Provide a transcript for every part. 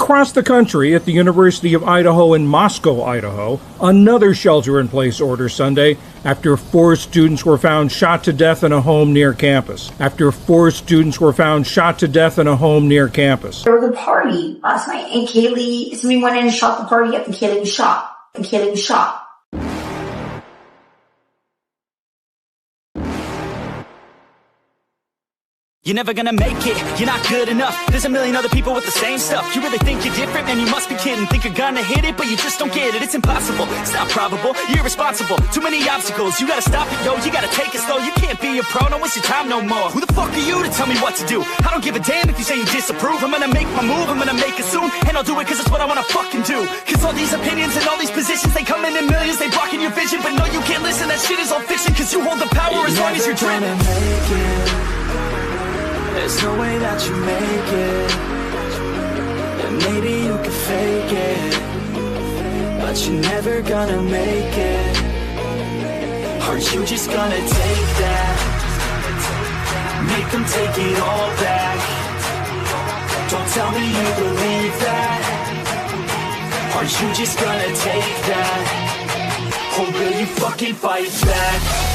Across the country at the University of Idaho in Moscow, Idaho, another shelter-in-place order Sunday after 4 students were found shot to death in a home near campus. There was a party last night, and somebody went in and shot the party up, and Kaylee was shot. You're never gonna make it, you're not good enough. There's a million other people with the same stuff. You really think you're different? Man, you must be kidding. Think you're gonna hit it, but you just don't get it. It's impossible, it's not probable, you're irresponsible. Too many obstacles, you gotta stop it, yo. You gotta take it slow, you can't be a pro. Don't waste your time no more. Who the fuck are you to tell me what to do? I don't give a damn if you say you disapprove. I'm gonna make my move, I'm gonna make it soon. And I'll do it cause it's what I wanna fucking do. Cause all these opinions and all these positions, they come in millions, they blocking your vision. But no, you can't listen, that shit is all fiction. Cause you hold the power as long as you're dreaming. There's no way that you make it. And maybe you can fake it, but you're never gonna make it. Aren't you just gonna take that? Make them take it all back. Don't tell me you believe that. Aren't you just gonna take that? Or will you fucking fight back?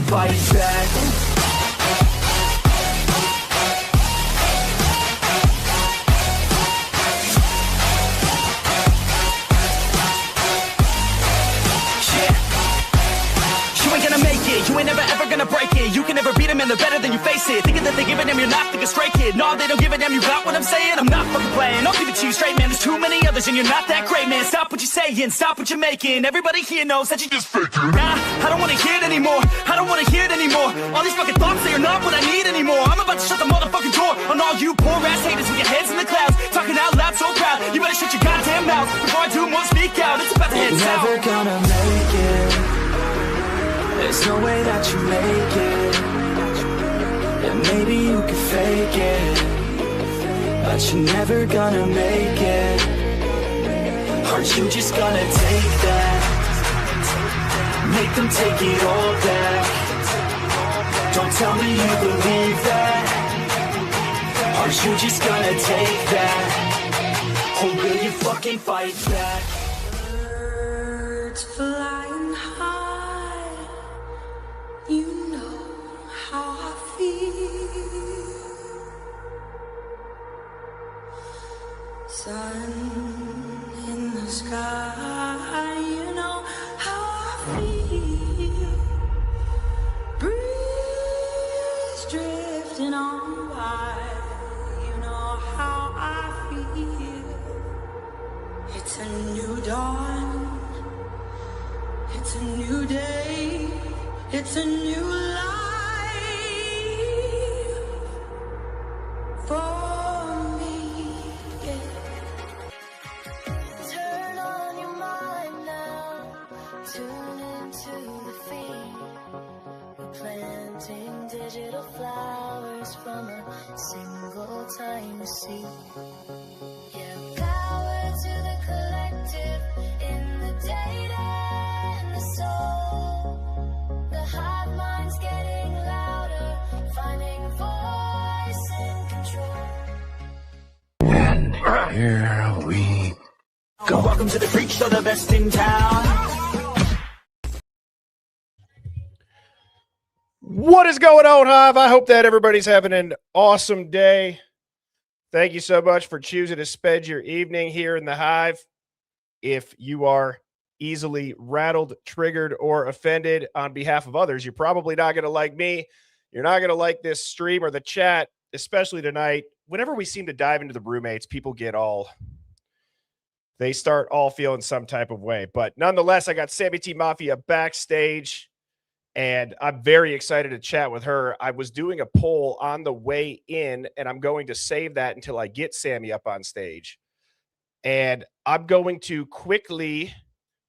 Fight back. You ain't gonna make it, you ain't never ever gonna break it. You can never beat them and they're better than you face it. Thinking that they give a damn, you're not thinking straight, kid. No, they don't give a damn, you got what I'm saying? I'm not fucking playing, I'll give it to you straight, man. There's too many others and you're not that great, man. Stop what you're saying, stop what you're making. Everybody here knows that you just faking. Nah, I don't wanna hear it anymore, I don't wanna hear it anymore. All these fucking thoughts, they are not what I need anymore. I'm about to shut the motherfucking door on all you poor ass haters with your heads in the clouds, talking out loud so proud. You better shut your goddamn mouth before I do more speak out. It's about to head south. You're never gonna make it. There's no way that you make it. And maybe you can fake it, but you're never gonna make it. Aren't you just gonna take that? Make them take it all back. Don't tell me you believe that. Aren't you just gonna take that? Or will you fucking fight back? Birds flying high, you know how I feel. Sun in the sky, you know how I feel. Breeze drifting on by, you know how I feel. It's a new dawn, it's a new day, it's a new life for me, yeah. Turn on your mind now, tune into the feed. We're planting digital flowers from a single tiny seed. Yeah, power to the collective in the data and the soul. The hive mind's getting louder, finding voice and control. And here we go. Welcome to the freak show, the best in town. What is going on, Hive? I hope that everybody's having an awesome day. Thank you so much for choosing to spend your evening here in the Hive. If you are easily rattled, triggered, or offended on behalf of others, you're probably not going to like me. You're not going to like this stream or the chat, especially tonight. Whenever we seem to dive into the roommates, people get they start all feeling some type of way. But nonetheless, I got Sammy T Mafia backstage, and I'm very excited to chat with her. I was doing a poll on the way in, and I'm going to save that until I get Sammy up on stage. And I'm going to quickly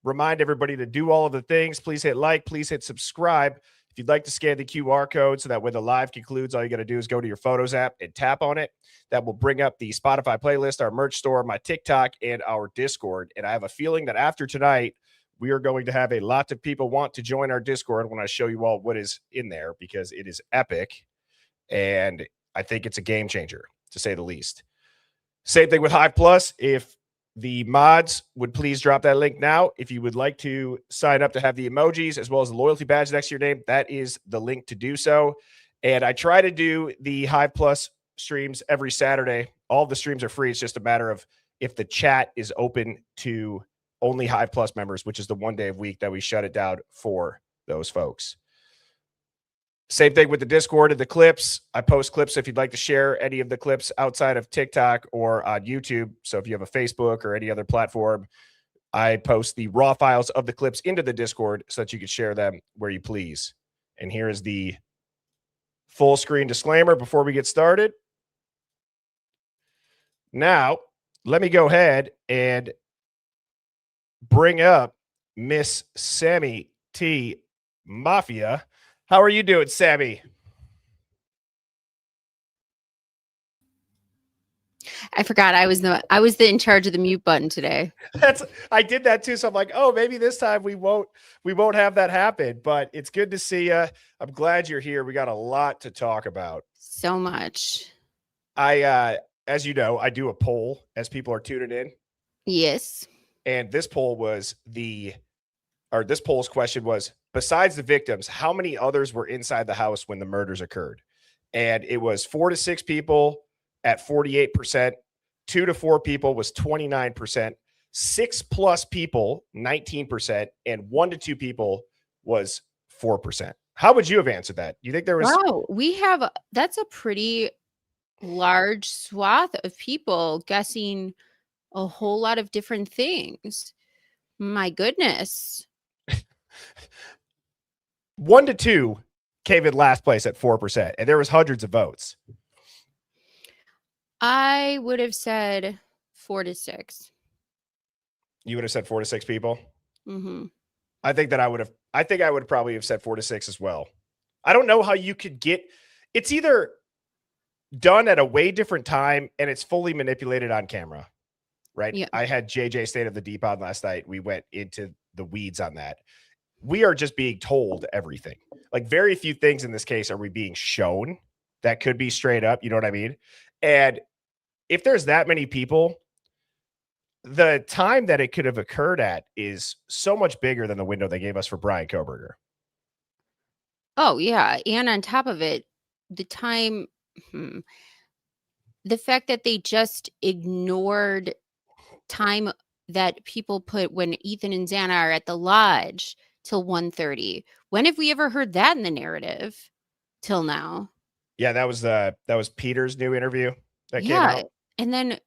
remind everybody to do all of the things. Please hit like, please hit subscribe. If you'd like to scan the QR code so that when the live concludes, all you got to do is go to your Photos app and tap on it. That will bring up the Spotify playlist, our merch store, my TikTok, and our Discord. And I have a feeling that after tonight, we are going to have a lot of people want to join our Discord when I show you all what is in there, because it is epic. And I think it's a game changer, to say the least. Same thing with Hive Plus. If the mods would please drop that link now. If you would like to sign up to have the emojis as well as the loyalty badge next to your name, that is the link to do so. And I try to do the Hive Plus streams every Saturday. All of the streams are free. It's just a matter of if the chat is open to only Hive Plus members, which is the one day a week that we shut it down for those folks. Same thing with the Discord and the clips. I post clips if you'd like to share any of the clips outside of TikTok or on YouTube. So if you have a Facebook or any other platform, I post the raw files of the clips into the Discord so that you can share them where you please. And here is the full screen disclaimer before we get started. Now, let me go ahead and bring up Miss Sammy T. Mafia. How are you doing, Sammy? I forgot I was the in charge of the mute button today. I did that too. So I'm like, oh, maybe this time we won't have that happen. But it's good to see you. I'm glad you're here. We got a lot to talk about. So much. As you know, I do a poll as people are tuning in. Yes. And this poll's question was, besides the victims, how many others were inside the house when the murders occurred? And it was 4 to 6 people at 48%, 2 to 4 people was 29%, 6+ people, 19%, and 1 to 2 people was 4%. How would you have answered that? You think there was... Wow, that's a pretty large swath of people guessing a whole lot of different things. My goodness. 1 to 2 came in last place at 4%, and there was hundreds of votes. I would have said 4 to 6. You would have said 4 to 6 people? Mm-hmm. I think I would probably have said 4 to 6 as well. I don't know how you could get... It's either done at a way different time and it's fully manipulated on camera, right? Yeah. I had JJ State of the Deep on last night. We went into the weeds on that. We are just being told everything. Like, very few things in this case are we being shown that could be straight up. You know what I mean? And if there's that many people, the time that it could have occurred at is so much bigger than the window they gave us for Brian Koberger. Oh, yeah. And on top of it, the time, the fact that they just ignored time that people put when Ethan and Xana are at the lodge till 1:30. When have we ever heard that in the narrative till now? Yeah, that was Peter's new interview that came out. And then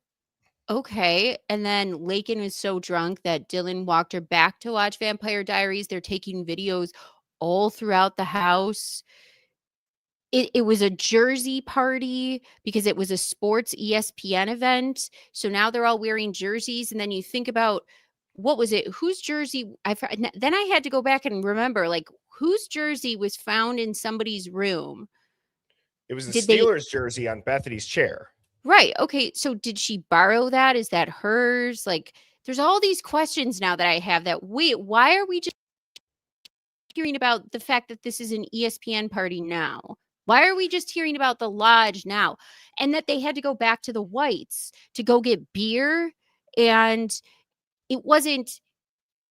and then Lakin was so drunk that Dylan walked her back to watch Vampire Diaries. They're taking videos all throughout the house. It was a jersey party because it was a sports ESPN event. So now they're all wearing jerseys. And then you think about, what was it? Whose jersey? Then I had to go back and remember, like, whose jersey was found in somebody's room? It was the Steelers jersey on Bethany's chair. Right. Okay. So did she borrow that? Is that hers? Like, there's all these questions now that I have that, wait, why are we just hearing about the fact that this is an ESPN party now? Why are we just hearing about the lodge now? And that they had to go back to the Whites to go get beer. And it wasn't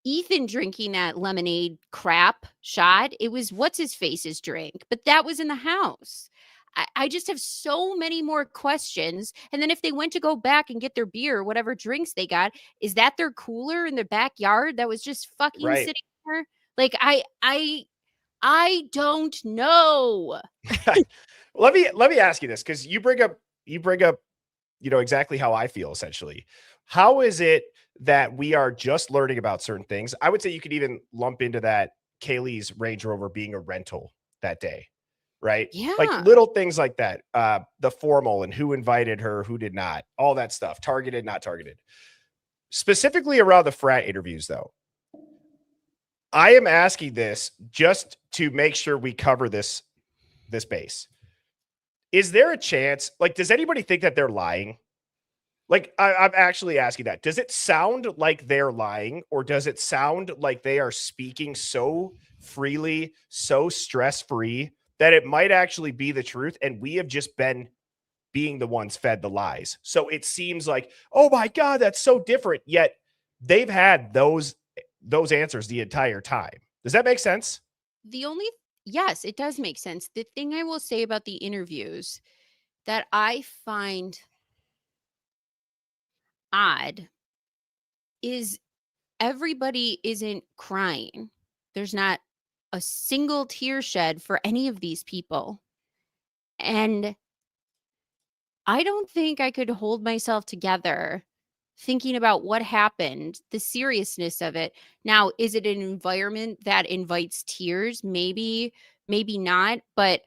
Ethan drinking that lemonade crap shot. It was what's his face's drink, but that was in the house. I just have so many more questions. And then if they went to go back and get their beer or whatever drinks they got, is that their cooler in their backyard that was just fucking sitting there? Like, I don't know. Let me ask you this, because you bring up, you know, exactly how I feel essentially. How is it that we are just learning about certain things? I would say you could even lump into that Kaylee's Range Rover being a rental that day, right? Yeah. Like little things like that. The formal and who invited her, who did not, all that stuff, targeted, not targeted. Specifically around the frat interviews, though, I am asking this just to make sure we cover this base. Is there a chance, like, does anybody think that they're lying? Like, I'm actually asking that. Does it sound like they're lying, or does it sound like they are speaking so freely, so stress-free that it might actually be the truth, and we have just been being the ones fed the lies? So it seems like, oh my God, that's so different. Yet they've had those answers the entire time. Does that make sense? Yes, it does make sense. The thing I will say about the interviews that I find odd is everybody isn't crying. There's not a single tear shed for any of these people. And I don't think I could hold myself together thinking about what happened, the seriousness of it. Now, is it an environment that invites tears? Maybe, maybe not, but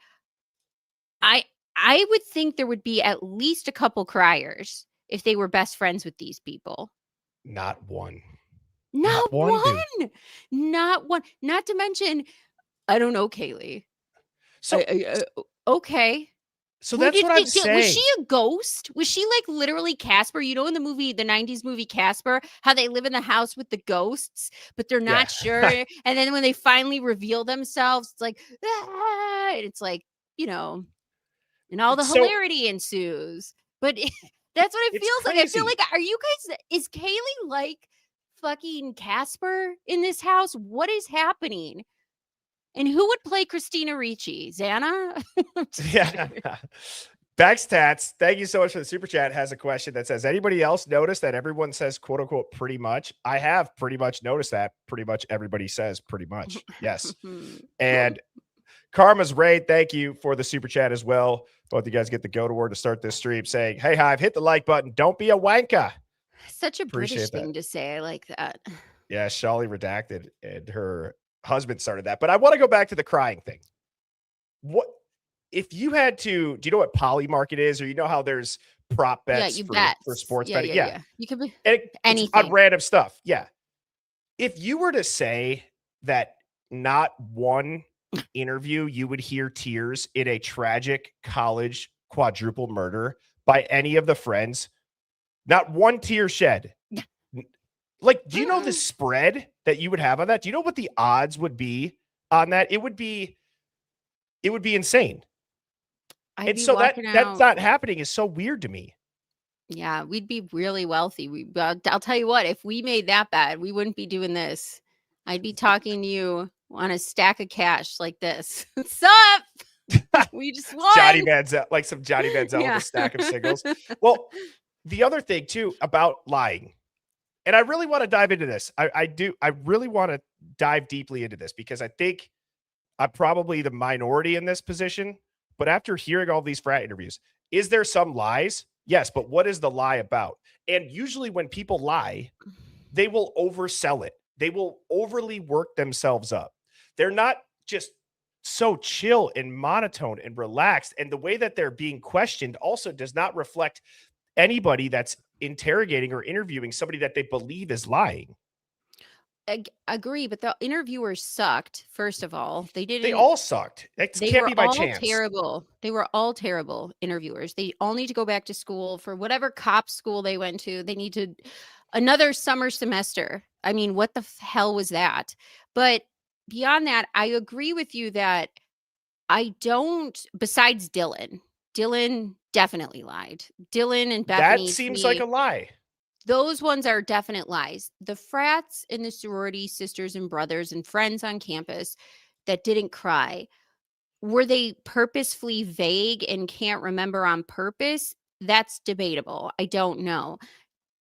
I I would think there would be at least a couple criers if they were best friends with these people. Not one. Not one, dude. one. Not one. Not to mention, I don't know, Kaylee. So, Okay. so Well, that's what I'm was saying. she a ghost? Was she like literally Casper? You know, in the movie, the 90s movie Casper, how they live in the house with the ghosts, but they're not sure. And then when they finally reveal themselves, it's like, ah, and it's like, you know, and all the So- hilarity ensues. But that's what it It's feels like. I feel crazy. like, are you guys, is Kaylee like fucking Casper in this house? What is happening? And who would play Christina Ricci? Xana? Yeah. Backstats, thank you so much for the super chat. Has a question that says, anybody else notice that everyone says quote unquote pretty much? I have pretty much noticed that. Pretty much everybody says pretty much. Yes. And Karma's Raid, thank you for the super chat as well. Both you guys get the go to word to start this stream saying, hey, Hive, hit the like button. Don't be a wanker. Such a Appreciate British thing that. to say. I like that. Yeah, Shawley Redacted and her husband started that. But I want to go back to the crying thing. What if you had to, do you know what poly market is? Or you know how there's prop bets for sports betting? Yeah. You could be And it's on anything. random stuff. Yeah. If you were to say that not one interview you would hear tears in a tragic college quadruple murder by any of the friends, not one tear shed. Like, do you know the spread that you would have on that? Do you know what the odds would be on that? It would be insane. And so that's not happening is so weird to me. Yeah, we'd be really wealthy. I'll tell you what, if we made that bad, we wouldn't be doing this. I'd be talking to you on a stack of cash like this. What's up? We just won. Johnny Manziel, like some Johnny Manziel with a stack of singles. Well, the other thing too about lying, and I really want to dive into this. I really want to dive deeply into this because I think I'm probably the minority in this position. But after hearing all these frat interviews, is there some lies? Yes, but what is the lie about? And usually when people lie, they will oversell it. They will overly work themselves up. They're not just so chill and monotone and relaxed. And the way that they're being questioned also does not reflect anybody that's interrogating or interviewing somebody that they believe is lying. Agree, but the interviewers sucked. First of all, They all sucked. That can't be by chance. Terrible. They were all terrible interviewers. They all need to go back to school for whatever cop school they went to. They need to another summer semester. I mean, what the hell was that? But beyond that, I agree with you that I don't. Besides Dylan definitely lied. Dylan and Bethany. That seems like a lie. Those ones are definite lies. The frats and the sorority sisters and brothers and friends on campus that didn't cry, were they purposefully vague and can't remember on purpose? That's debatable. I don't know.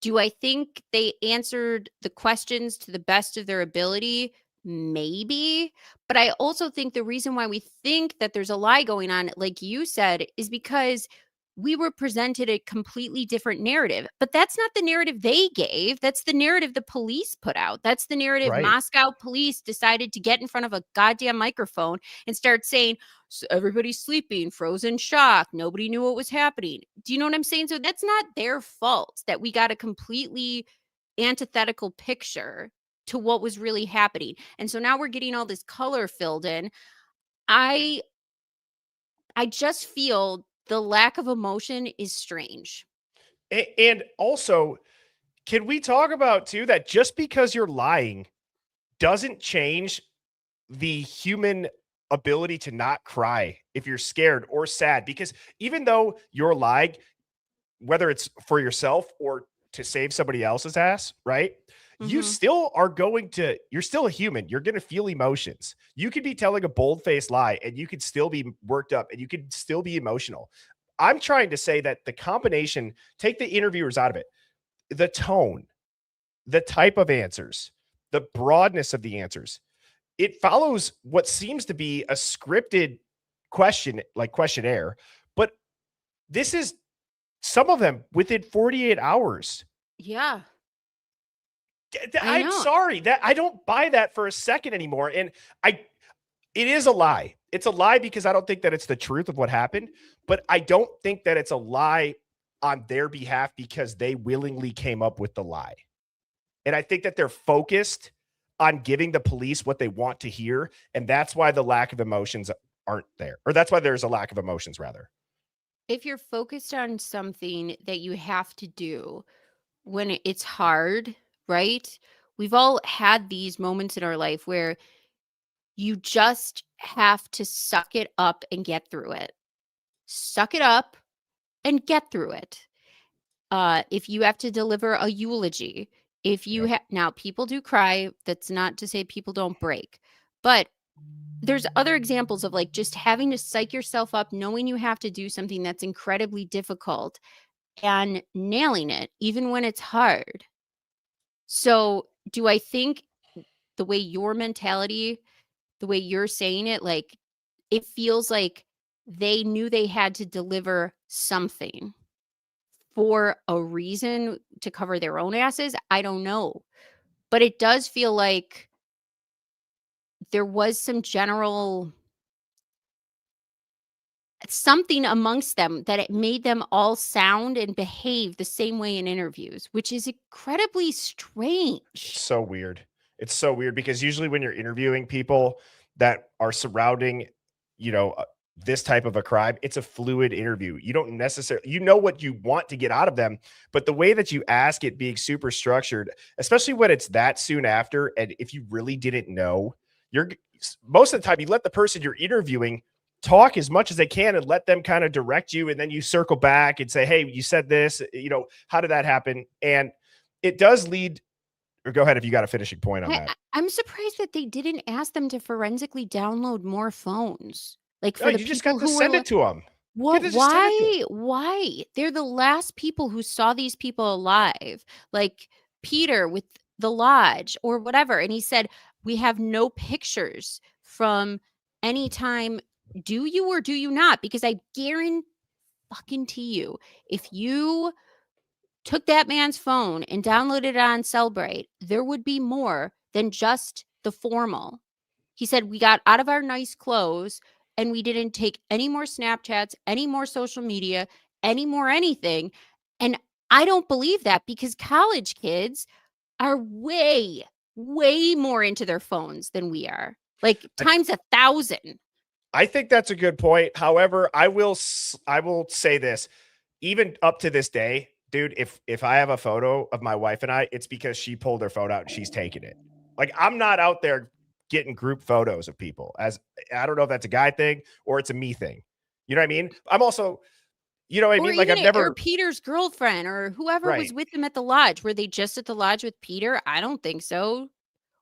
Do I think they answered the questions to the best of their ability? Maybe. But I also think the reason why we think that there's a lie going on, like you said, is because we were presented a completely different narrative. But that's not the narrative they gave. That's the narrative the police put out. That's the narrative Moscow police decided to get in front of a goddamn microphone and start saying, so everybody's sleeping, frozen shock. Nobody knew what was happening. Do you know what I'm saying? So that's not their fault that we got a completely antithetical picture. to what was really happening. And so now we're getting all this color filled in. I just feel the lack of emotion is strange. And also, can we talk about too that just because you're lying doesn't change the human ability to not cry if you're scared or sad? Because even though you're lying, whether it's for yourself or to save somebody else's ass, right? You Mhm. still are going to, you're still a human. You're going to feel emotions. You could be telling a bold faced lie and you could still be worked up and you could still be emotional. I'm trying to say that the combination, take the interviewers out of it, the tone, the type of answers, the broadness of the answers, it follows what seems to be a scripted question, like questionnaire, but this is some of them within 48 hours. Yeah. I I'm know. sorry that I don't buy that for a second anymore. And it is a lie. It's a lie because I don't think that it's the truth of what happened, but I don't think that it's a lie on their behalf because they willingly came up with the lie. And I think that they're focused on giving the police what they want to hear. And that's why the lack of emotions aren't there, or that's why there's a lack of emotions, rather. If you're focused on something that you have to do when it's hard, right? We've all had these moments in our life where you just have to suck it up and get through it. Suck it up and get through it. If you have to deliver a eulogy, if you have, now people do cry, that's not to say people don't break, but there's other examples of like just having to psych yourself up, knowing you have to do something that's incredibly difficult and nailing it, even when it's hard. So, do I think the way your mentality, the way you're saying it, like it feels like they knew they had to deliver something for a reason to cover their own asses? I don't know. But it does feel like there was some general something amongst them that it made them all sound and behave the same way in interviews, which is incredibly strange. It's so weird. It's so weird because usually when you're interviewing people that are surrounding, this type of a crime, it's a fluid interview. You don't necessarily, you know what you want to get out of them, but the way that you ask it being super structured, especially when it's that soon after, and if you really didn't know, you're most of the time you let the person you're interviewing talk as much as they can and let them kind of direct you, and then you circle back and say, "Hey, you said this. How did that happen?" And it does lead. Or go ahead if you got a finishing point on that. I'm surprised that they didn't ask them to forensically download more phones. Like No, for the you just got people to who were send it to them. what? Why? They're the last people who saw these people alive. Like Peter with the lodge or whatever. And he said, we have no pictures from any time. Do you or do you not? Because I guarantee you, if you took that man's phone and downloaded it on Cellbrite, there would be more than just the formal. He said, we got out of our nice clothes and we didn't take any more Snapchats, any more social media, any more anything. And I don't believe that because college kids are way, way more into their phones than we are. Like times 1,000. I think that's a good point. However, I will say this, even up to this day, dude, if I have a photo of my wife and I, it's because she pulled her phone out and she's taking it. Like I'm not out there getting group photos of people. As I don't know if that's a guy thing or it's a me thing. You know what I mean? I'm also, you know what I mean? Like I've never or Peter's girlfriend or whoever was right. with him at the lodge. Were they just at the lodge with Peter? I don't think so.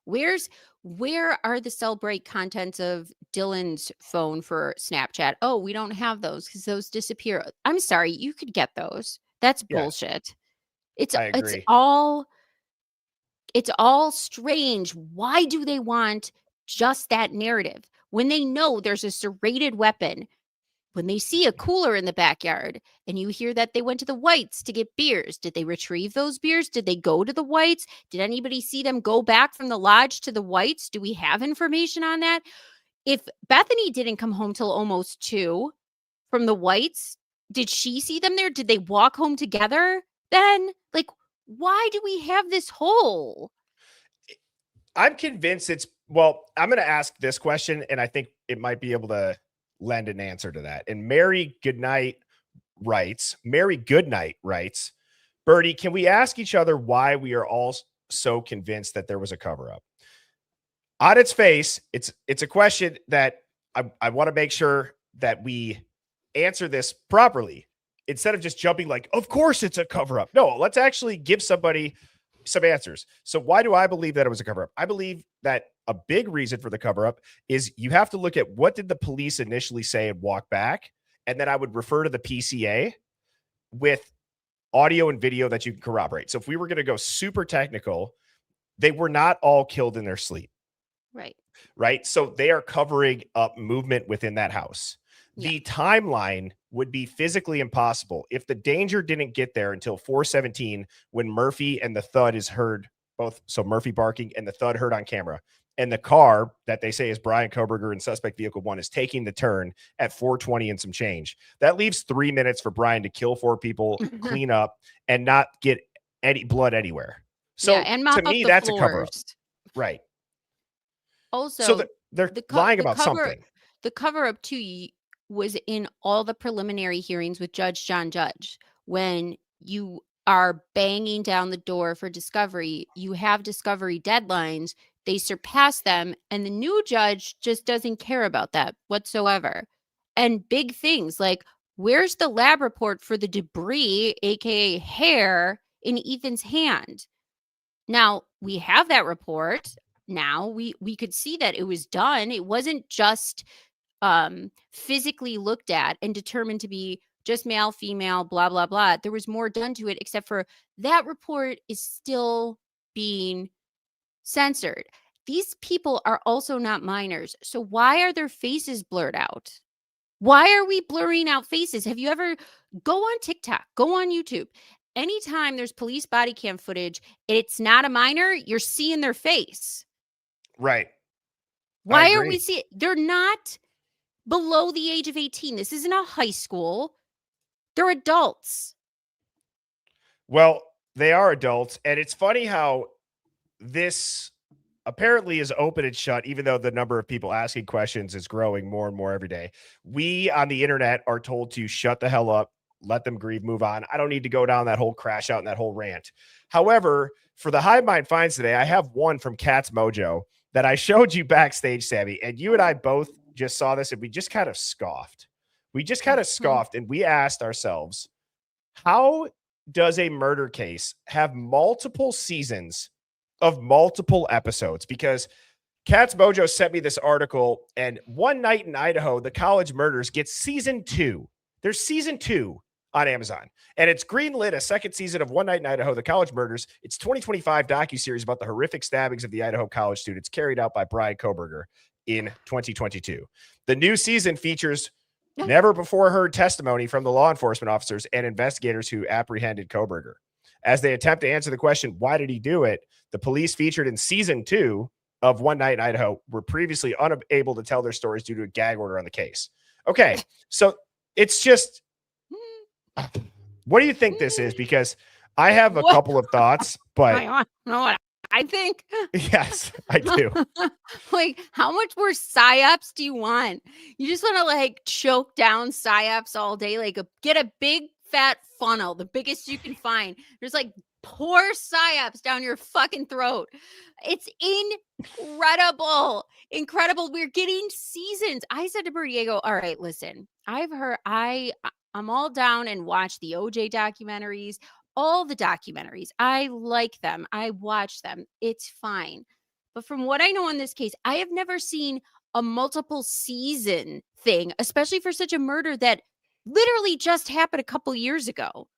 Where are the Cellbrite contents of Dylan's phone for Snapchat? Oh, we don't have those because those disappear. I'm sorry, you could get those. That's Yes, bullshit. It's I it's agree. all it's all strange. Why do they want just that narrative when they know there's a serrated weapon? When they see a cooler in the backyard and you hear that they went to the Whites to get beers, did they retrieve those beers? Did they go to the Whites? Did anybody see them go back from the lodge to the Whites? Do we have information on that? If Bethany didn't come home till almost 2 from the Whites, did she see them there? Did they walk home together then? Like, why do we have this hole? I'm convinced well, I'm going to ask this question, and I think it might be able to lend an answer to that. And Mary Goodnight writes, Bertie, can we ask each other why we are all so convinced that there was a cover up? On its face, it's a question that I want to make sure that we answer this properly instead of just jumping like, of course it's a cover up. No, let's actually give somebody some answers. So why do I believe that it was a cover up? I believe that a big reason for the cover up is you have to look at what did the police initially say and walk back. And then I would refer to the PCA with audio and video that you can corroborate. So if we were going to go super technical, they were not all killed in their sleep. Right. So they are covering up movement within that house. Yeah. The timeline would be physically impossible if the danger didn't get there until 4:17 when Murphy and the thud is heard both. So Murphy barking and the thud heard on camera. And the car that they say is Brian Koberger in suspect vehicle 1 is taking the turn at 4:20 and some change. That leaves 3 minutes for Brian to kill 4 people, clean up, and not get any blood anywhere. So yeah, and to me, that's floors. A cover up. Right. Also, so they're lying about something. The cover up too was in all the preliminary hearings with Judge John Judge. When you are banging down the door for discovery, you have discovery deadlines. They surpass them, and the new judge just doesn't care about that whatsoever. And big things like, where's the lab report for the debris, aka hair, in Ethan's hand? Now, we have that report. Now we could see that it was done. It wasn't just physically looked at and determined to be just male, female, blah, blah, blah. There was more done to it, except for that report is still being censored. These people are also not minors. So why are their faces blurred out? Why are we blurring out faces? Have you ever go on TikTok, go on YouTube? Anytime there's police body cam footage, it's not a minor, you're seeing their face. Right. Why are we seeing? They're not below the age of 18. This isn't a high school. They're adults. Well, they are adults. And it's funny how this apparently is open and shut, even though the number of people asking questions is growing more and more every day. We on the internet are told to shut the hell up, let them grieve, move on. I don't need to go down that whole crash out and that whole rant. However, for the Hive Mind finds today, I have one from Cat's Mojo that I showed you backstage, Sammy, and you and I both just saw this and we just kind of scoffed. And we asked ourselves, how does a murder case have multiple seasons of multiple episodes? Because Cat's Mojo sent me this article, and One Night in Idaho, The College Murders gets season 2. There's season 2 on Amazon, and it's greenlit a second season of One Night in Idaho, The College Murders. It's 2025 docuseries about the horrific stabbings of the Idaho college students carried out by Brian Koberger in 2022. The new season features never before heard testimony from the law enforcement officers and investigators who apprehended Koberger. As they attempt to answer the question, why did he do it? The police featured in season 2 of One Night in Idaho were previously unable to tell their stories due to a gag order on the case. Okay, so it's just, what do you think this is? Because I have a couple of thoughts, but I don't know what I think. Yes, I do. Like, how much more psyops do you want? You just want to like choke down psyops all day, like get a big fat funnel, the biggest you can find. There's like pour psyops down your fucking throat. It's incredible. We're getting seasons. I said to Diego, all right, listen, I'm all down and watch the OJ documentaries, all the documentaries. I like them. I watch them. It's fine. But from what I know in this case, I have never seen a multiple season thing, especially for such a murder that literally just happened a couple years ago.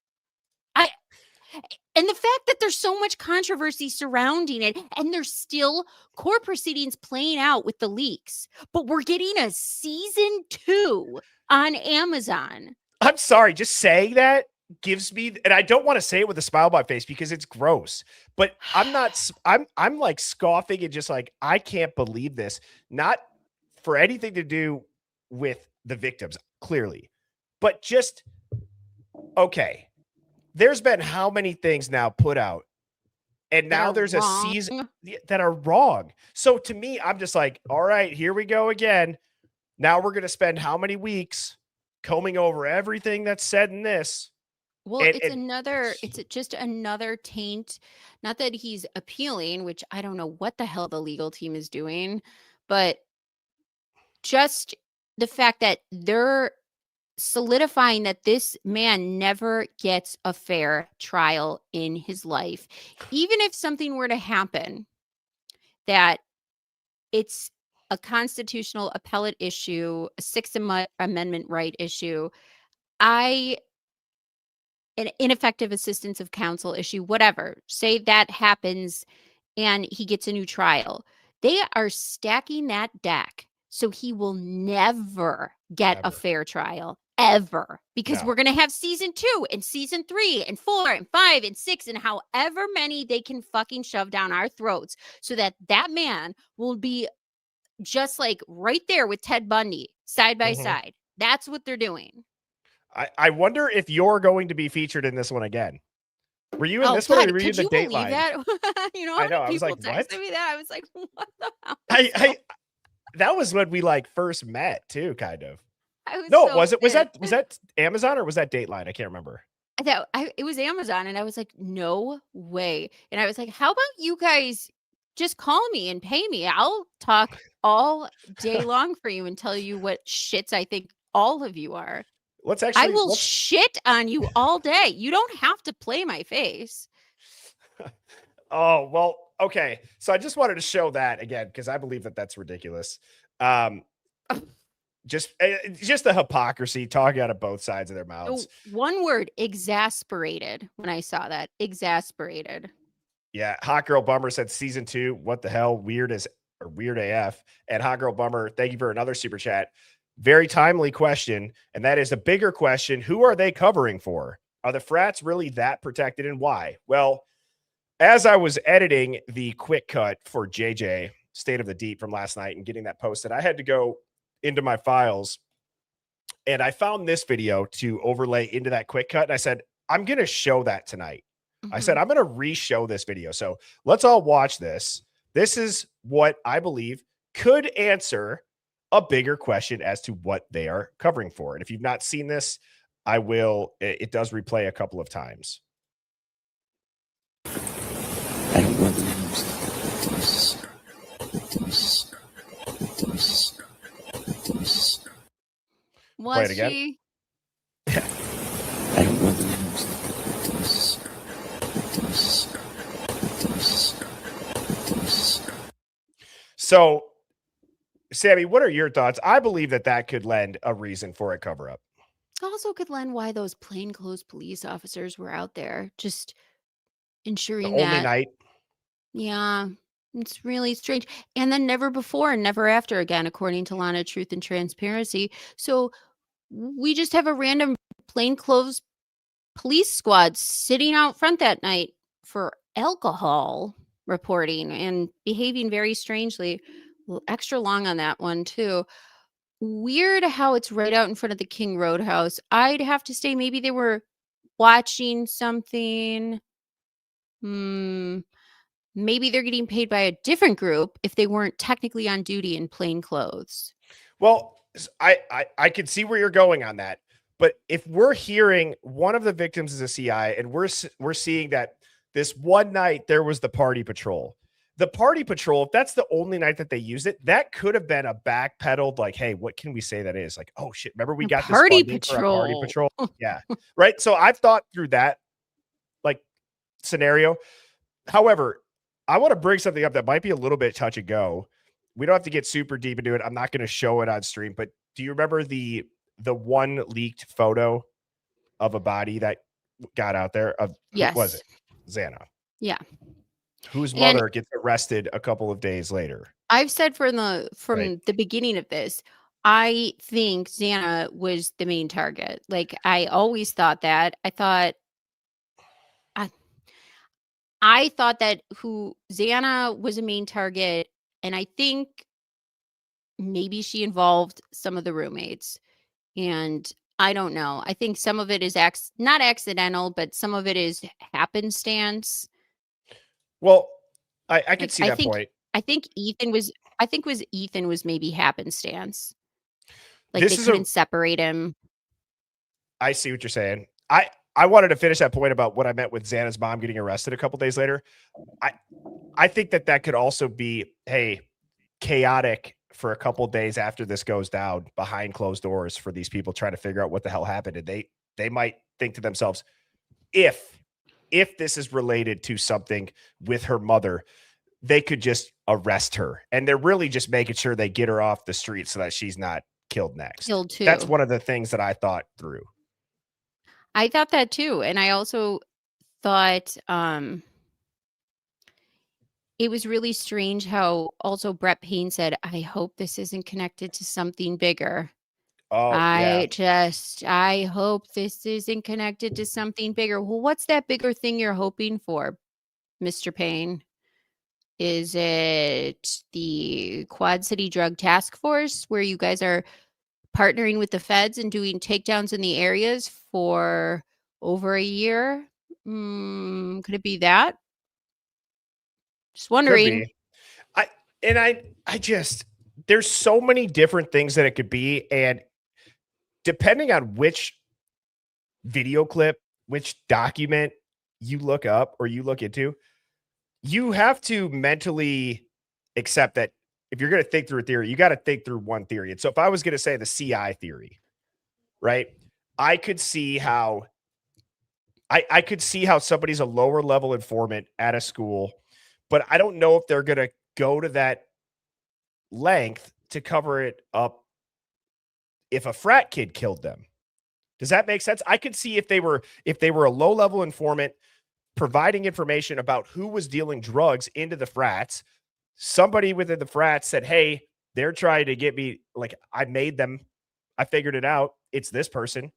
And the fact that there's so much controversy surrounding it, and there's still court proceedings playing out with the leaks, but we're getting a season 2 on Amazon. I'm sorry, just saying that gives me, and I don't want to say it with a smile on my face because it's gross, but I'm like scoffing and just like, I can't believe this. Not for anything to do with the victims, clearly, but just, okay. There's been how many things now put out And That now are there's a wrong. season that are wrong. So to me, I'm just like, all right, here we go again. Now we're going to spend how many weeks combing over everything that's said in this? Well, And, it's and another, just another taint. Not that he's appealing, which I don't know what the hell the legal team is doing, but just the fact that they're solidifying that this man never gets a fair trial in his life. Even if something were to happen, that it's a constitutional appellate issue, a Sixth Amendment right issue, an ineffective assistance of counsel issue, whatever. Say that happens and he gets a new trial. They are stacking that deck so he will never get a Never. fair trial ever, because No. we're going to have season 2 and season 3 and 4 and 5 and 6 and however many they can fucking shove down our throats, so that man will be just like right there with Ted Bundy side by Mhm. side. That's what they're doing. I wonder if you're going to be featured in this one again. Were you in Oh this one, or God, were you in could the you believe Dateline? that? You know how I know. many I was people like, what? texted me that? I was like, what the hell? I that was when we like first met too, kind of. I was No, so was it? Was pissed. that Amazon or was that Dateline? I can't remember. It was Amazon, and I was like, no way. And I was like, how about you guys just call me and pay me? I'll talk all day long for you and tell you what shits I think all of you are. Let's I actually will shit on you all day. You don't have to play my face. Oh, well, okay. So I just wanted to show that again because I believe that that's ridiculous. Just the hypocrisy talking out of both sides of their mouths. One word, exasperated, when I saw that. Exasperated. Yeah, Hot Girl Bummer said season 2, what the hell? Weird AF. And Hot Girl Bummer, thank you for another super chat. Very timely question, and that is a bigger question. Who are they covering for? Are the frats really that protected, and why? Well, as I was editing the quick cut for JJ State of the Deep from last night and getting that posted, I had to go into my files and I found this video to overlay into that quick cut. And I said, I'm going to show that tonight. I said, I'm going to re-show this video. So let's all watch this. This is what I believe could answer a bigger question as to what they are covering for. And if you've not seen this, it does replay a couple of times. I don't want the names. Play it Was again. she? I don't want the names. So, Sammy, what are your thoughts? I believe that could lend a reason for a cover up. Also could lend why those plainclothes police officers were out there, just The ensuring only that. night. Yeah, it's really strange. And then never before and never after again, according to Lana Truth and Transparency. So we just have a random plainclothes police squad sitting out front that night for alcohol reporting and behaving very strangely. Extra long on that one, too. Weird how it's right out in front of the King Roadhouse. I'd have to say maybe they were watching something. Maybe they're getting paid by a different group if they weren't technically on duty in plain clothes. Well, I could see where you're going on that. But if we're hearing one of the victims is a CI and we're seeing that this one night there was the party patrol. The party patrol, if that's the only night that they used it, that could have been a backpedaled, like, hey, what can we say that is? Like, oh shit, remember we got this Party funding for a party patrol. patrol? Yeah. Right. So I've thought through that like scenario. However, I want to bring something up that might be a little bit touch and go. We don't have to get super deep into it. I'm not going to show it on stream, but do you remember the one leaked photo of a body that got out there of Yes. who was it? Xana. Yeah. Whose And mother gets arrested a couple of days later. I've said from Right. the beginning of this, I think Xana was the main target. Like, I always thought that. I thought that Xana was a main target, and I think maybe she involved some of the roommates. And I don't know. I think some of it is not accidental, but some of it is happenstance. Well, I could Like see that point. I think Ethan was maybe happenstance. Like they This is a couldn't separate him. I see what you're saying. I wanted to finish that point about what I meant with Xana's mom getting arrested a couple days later. I I think that could also be, hey, chaotic for a couple days after this goes down behind closed doors for these people trying to figure out what the hell happened, and they might think to themselves, if this is related to something with her mother, they could just arrest her, and they're really just making sure they get her off the street so that she's not killed next. Killed That's too. one of the things that I thought through. I thought that too, and I also thought it was really strange how also Brett Payne said, "I hope this isn't connected to something bigger." Oh yeah, I hope this isn't connected to something bigger. Well, what's that bigger thing you're hoping for, Mr. Payne? Is it the Quad City Drug Task Force where you guys are partnering with the feds and doing takedowns in the areas for over a year? Could it be that? Just could wondering. be. I and I just there's so many different things that it could be, and depending on which video clip, which document you look up or you look into, you have to mentally accept that if you're going to think through a theory, you got to think through one theory. And so if I was going to say the CI theory, right? I could see how I could see how somebody's a lower level informant at a school, but I don't know if they're going to go to that length to cover it up if a frat kid killed them. Does that make sense? I could see if they were a low level informant providing information about who was dealing drugs into the frats. Somebody within the frats said, "Hey, they're trying to get me. Like I made them. I figured it out. It's this person,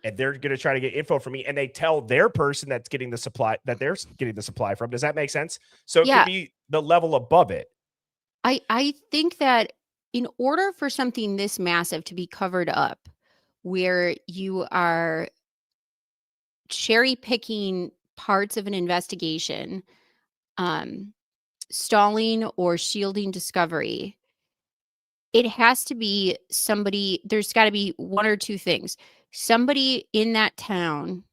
and they're going to try to get info from me." And they tell their person that's getting the supply that they're getting the supply from. Does that make sense? So it could Yeah, be the level above it. I think that in order for something this massive to be covered up, where you are cherry picking parts of an investigation, um, stalling or shielding discovery, it has to be somebody, there's got to be one or two things. Somebody in that town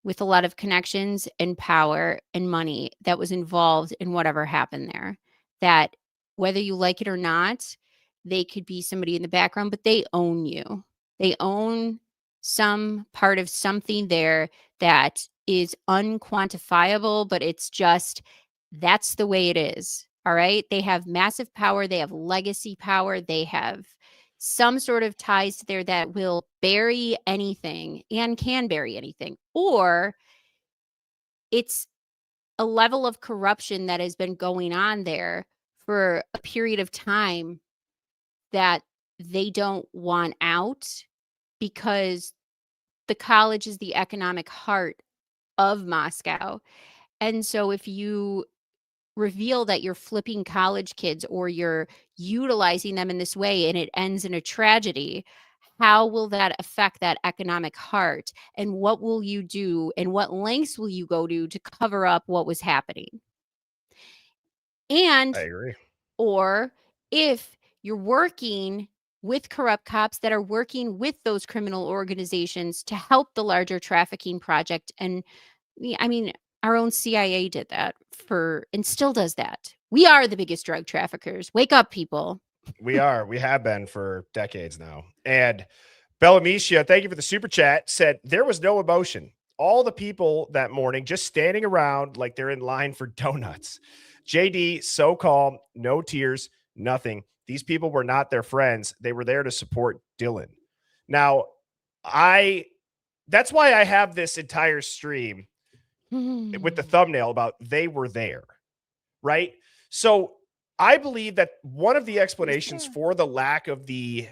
with a lot of connections and power and money that was involved in whatever happened there. That whether you like it or not, they could be somebody in the background, but they own you. They own some part of something there that is unquantifiable, but it's just that's the way it is. All right. They have massive power. They have legacy power. They have some sort of ties there that will bury anything and can bury anything. Or it's a level of corruption that has been going on there for a period of time that they don't want out because the college is the economic heart of Moscow. And so if you reveal that you're flipping college kids or you're utilizing them in this way and it ends in a tragedy, how will that affect that economic heart? And what will you do? And what lengths will you go to cover up what was happening? And I agree. or if you're working with corrupt cops that are working with those criminal organizations to help the larger trafficking project. And I mean, our own CIA did that for and still does that. We are the biggest drug traffickers. Wake up, people. We are. We have been for decades now. And Bellamicia, thank you for the super chat, said there was no emotion. All the people that morning just standing around like they're in line for donuts. JD, so calm, no tears, nothing. These people were not their friends. They were there to support Dylan. Now, that's why I have this entire stream with the thumbnail about they were there, right? So I believe that one of the explanations for the lack of the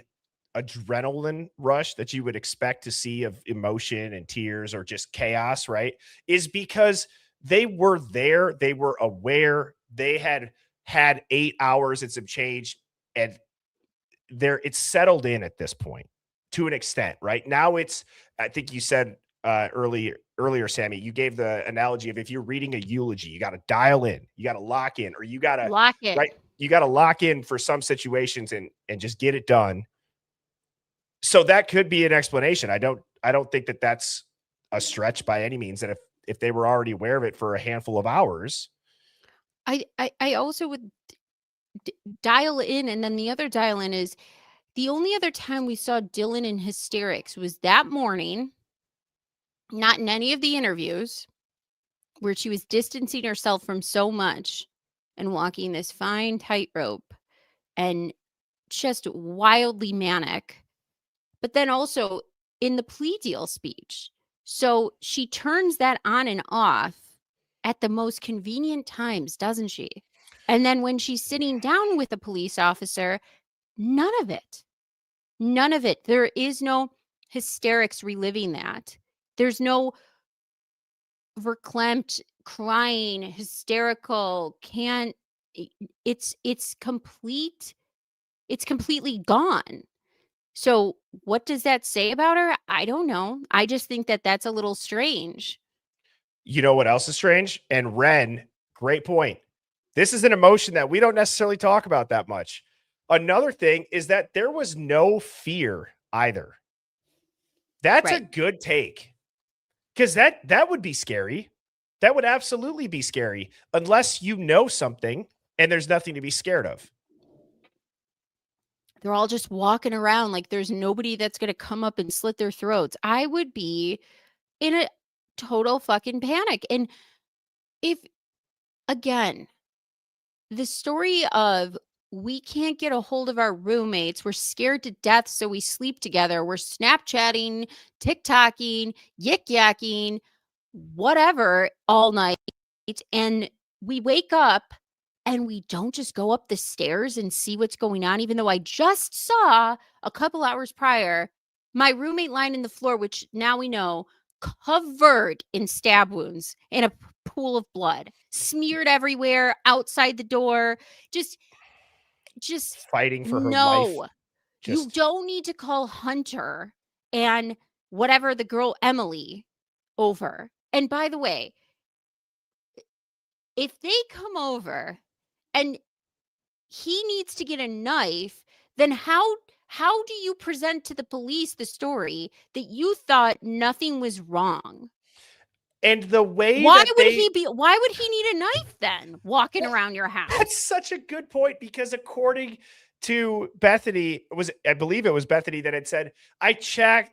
adrenaline rush that you would expect to see of emotion and tears or just chaos, right, is because they were there, they were aware, they had 8 hours and some change, and it's settled in at this point to an extent, right? Now it's, I think you said earlier earlier, Sammy, you gave the analogy of if you're reading a eulogy, you got to dial in, you got to lock in, or you got to Lock it. right. You got to lock in for some situations and just get it done. So that could be an explanation. I don't think that that's a stretch by any means. And if they were already aware of it for a handful of hours, I also would dial in, and then the other dial in is the only other time we saw Dylan in hysterics was that morning, not in any of the interviews, where she was distancing herself from so much and walking this fine tightrope and just wildly manic. But then also in the plea deal speech. So she turns that on and off at the most convenient times, doesn't she? And then when she's sitting down with a police officer, none of it. None of it. There is no hysterics reliving that. There's no verklempt, crying, hysterical, can't. It's complete. It's completely gone. So what does that say about her? I don't know. I just think that that's a little strange. you know what else is strange? And Ren, great point. This is an emotion that we don't necessarily talk about that much. Another thing is that there was no fear either. That's a Right. good take. Because that would be scary. That would absolutely be scary unless you know something and there's nothing to be scared of. They're all just walking around like there's nobody that's going to come up and slit their throats. I would be in a total fucking panic. And if, again, the story of we can't get a hold of our roommates, we're scared to death, so we sleep together, we're Snapchatting, TikToking, yik-yakking, whatever all night, and we wake up and we don't just go up the stairs and see what's going on, even though I just saw a couple hours prior my roommate lying in the floor, which now we know covered in stab wounds in a pool of blood, smeared everywhere, outside the door, just Fighting for her life. no. You Just don't need to call Hunter and whatever the girl Emily over. And by the way, if they come over and he needs to get a knife, then how do you present to the police the story that you thought nothing was wrong? and the way Why that would they, he need a knife then walking around your house? That's such a good point because according to Bethany, I believe it was Bethany that had said, I checked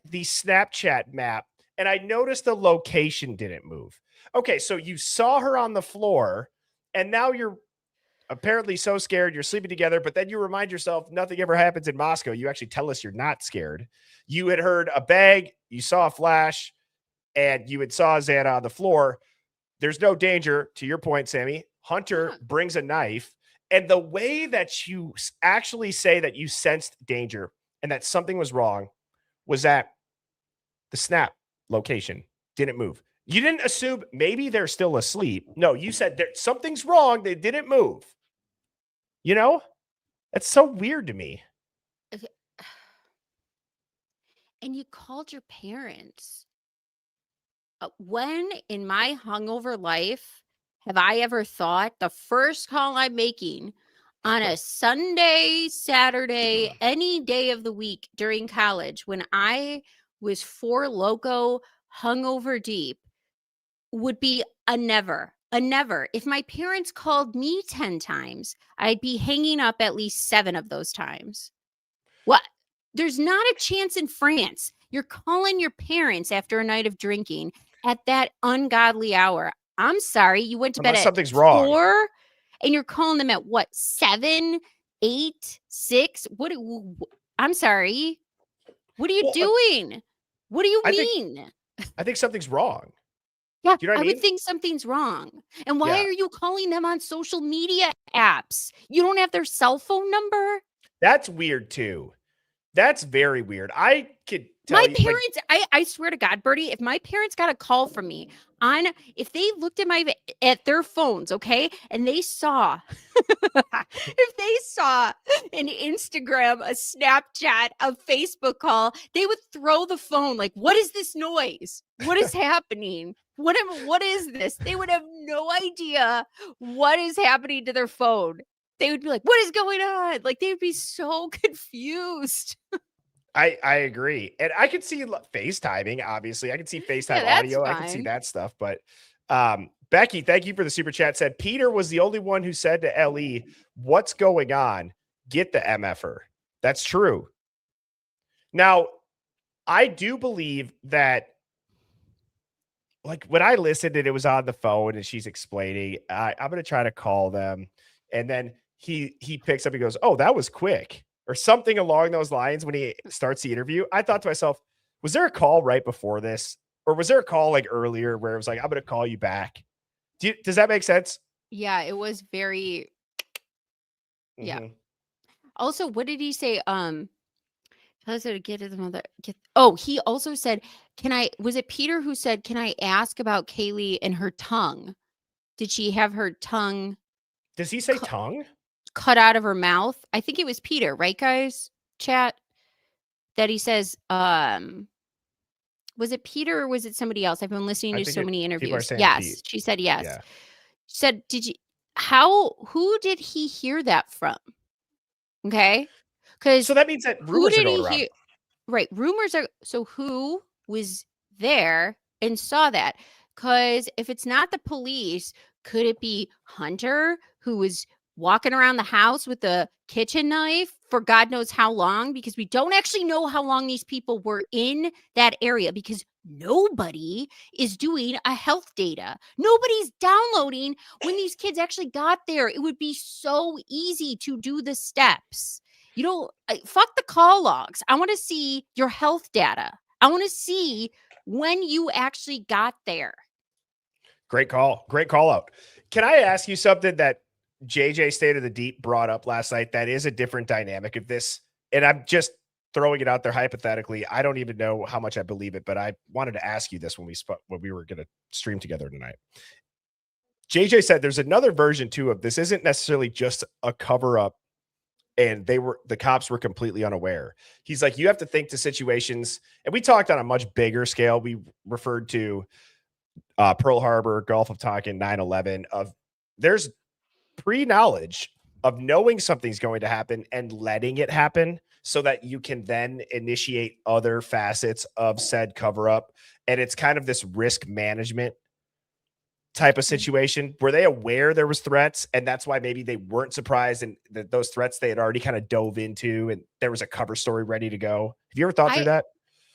the Snapchat map and I noticed the location didn't move. Okay, so you saw her on the floor and now you're apparently so scared you're sleeping together, but then you remind yourself nothing ever happens in Moscow. You actually tell us you're not scared. You had heard a bang, you saw a flash, and you had saw Xana on the floor. There's no danger, to your point, Sammy. Hunter brings a knife, and the way that you actually say that you sensed danger and that something was wrong was that the snap location didn't move. You didn't assume maybe they're still asleep. No, you said something's wrong. They didn't move. You know, that's so weird to me. And you called your parents. When in my hungover life have I ever thought the first call I'm making on a Sunday, Saturday, any day of the week during college when I was four loco hungover deep would be a never, a never. If my parents called me 10 times, I'd be hanging up at least 7 of those times. What? There's not a chance in France. You're calling your parents after a night of drinking at that ungodly hour. I'm sorry. You went to bed Unless at something's wrong. 4 and you're calling them at what? 7, 8, 6? I'm sorry. What are you doing? What do you mean? I think something's wrong. Yeah, Do you know what I would mean? think something's wrong. And why Yeah. are you calling them on social media apps? You don't have their cell phone number? That's weird too. That's very weird. I could tell My you, like, parents, I swear to God, Bertie, if my parents got a call from me if they looked at their phones, okay, and they saw, if they saw an Instagram, a Snapchat, a Facebook call, they would throw the phone like, what is this noise? What is happening? What is this? They would have no idea what is happening to their phone. They would be like, what is going on? Like, they would be so confused. I agree. And I could see FaceTiming, obviously. I can see FaceTime that's audio. I can see fine. that stuff. But Becky, thank you for the super chat. Said Peter was the only one who said to Ellie, what's going on? Get the MFR. That's true. Now, I do believe that, like, when I listened and it was on the phone and she's explaining, I'm going to try to call them. And then he picks up and goes, oh, that was quick, or something along those lines when he starts the interview. I thought to myself, was there a call right before this? Or was there a call like earlier where it was like, I'm going to call you back? Does that make sense? Yeah, it was very, yeah. Mhm. Also, what did he say? Tell her to get to the mother. Oh, he also said, was it Peter who said, can I ask about Kaylee and her tongue? Did she have her tongue Does he say tongue? cut out of her mouth? I think it was Peter, right, guys? Chat. That he says, was it Peter or was it somebody else? I've been listening to so many interviews. Yes. Pete. She said yes. Yeah. She said, who did he hear that from? Okay. Because So that means that rumors are going around. Right. Rumors are. So who was there and saw that? Because if it's not the police, could it be Hunter, who was walking around the house with a kitchen knife for God knows how long? Because we don't actually know how long these people were in that area, because nobody is doing a health data. Nobody's downloading when these kids actually got there. It would be so easy to do the steps. You know, fuck the call logs. I want to see your health data. I want to see when you actually got there. Great call. Great call out. Can I ask you something that JJ State of the Deep brought up last night that is a different dynamic of this? And I'm just throwing it out there hypothetically. I don't even know how much I believe it, but I wanted to ask you this when we were going to stream together tonight. JJ said there's another version too of this. Isn't necessarily just a cover up, and the cops were completely unaware. He's like, you have to think to situations, and we talked on a much bigger scale. We referred to Pearl Harbor, Gulf of Tonkin, 9/11. Of there's pre-knowledge of knowing something's going to happen and letting it happen so that you can then initiate other facets of said cover up. And it's kind of this risk management type of situation. Were they aware there was threats, and that's why maybe they weren't surprised, and that those threats they had already kind of dove into, and there was a cover story ready to go? Have you ever thought through that?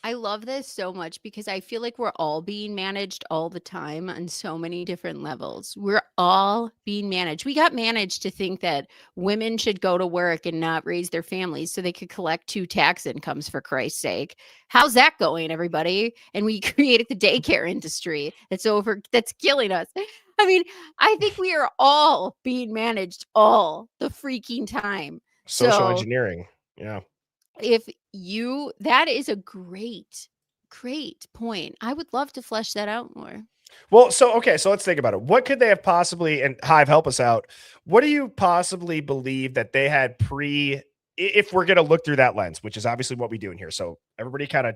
I love this so much because I feel like we're all being managed all the time on so many different levels. We're all being managed. We got managed to think that women should go to work and not raise their families so they could collect 2 tax incomes, for Christ's sake. How's that going, everybody? And we created the daycare industry that's killing us. I mean, I think we are all being managed all the freaking time. Social engineering. Yeah. That is a great point. I would love to flesh that out more. Well, so let's think about it. What could they have possibly, and Hive, help us out. What do you possibly believe that they had if we're going to look through that lens, which is obviously what we do in here. So everybody kind of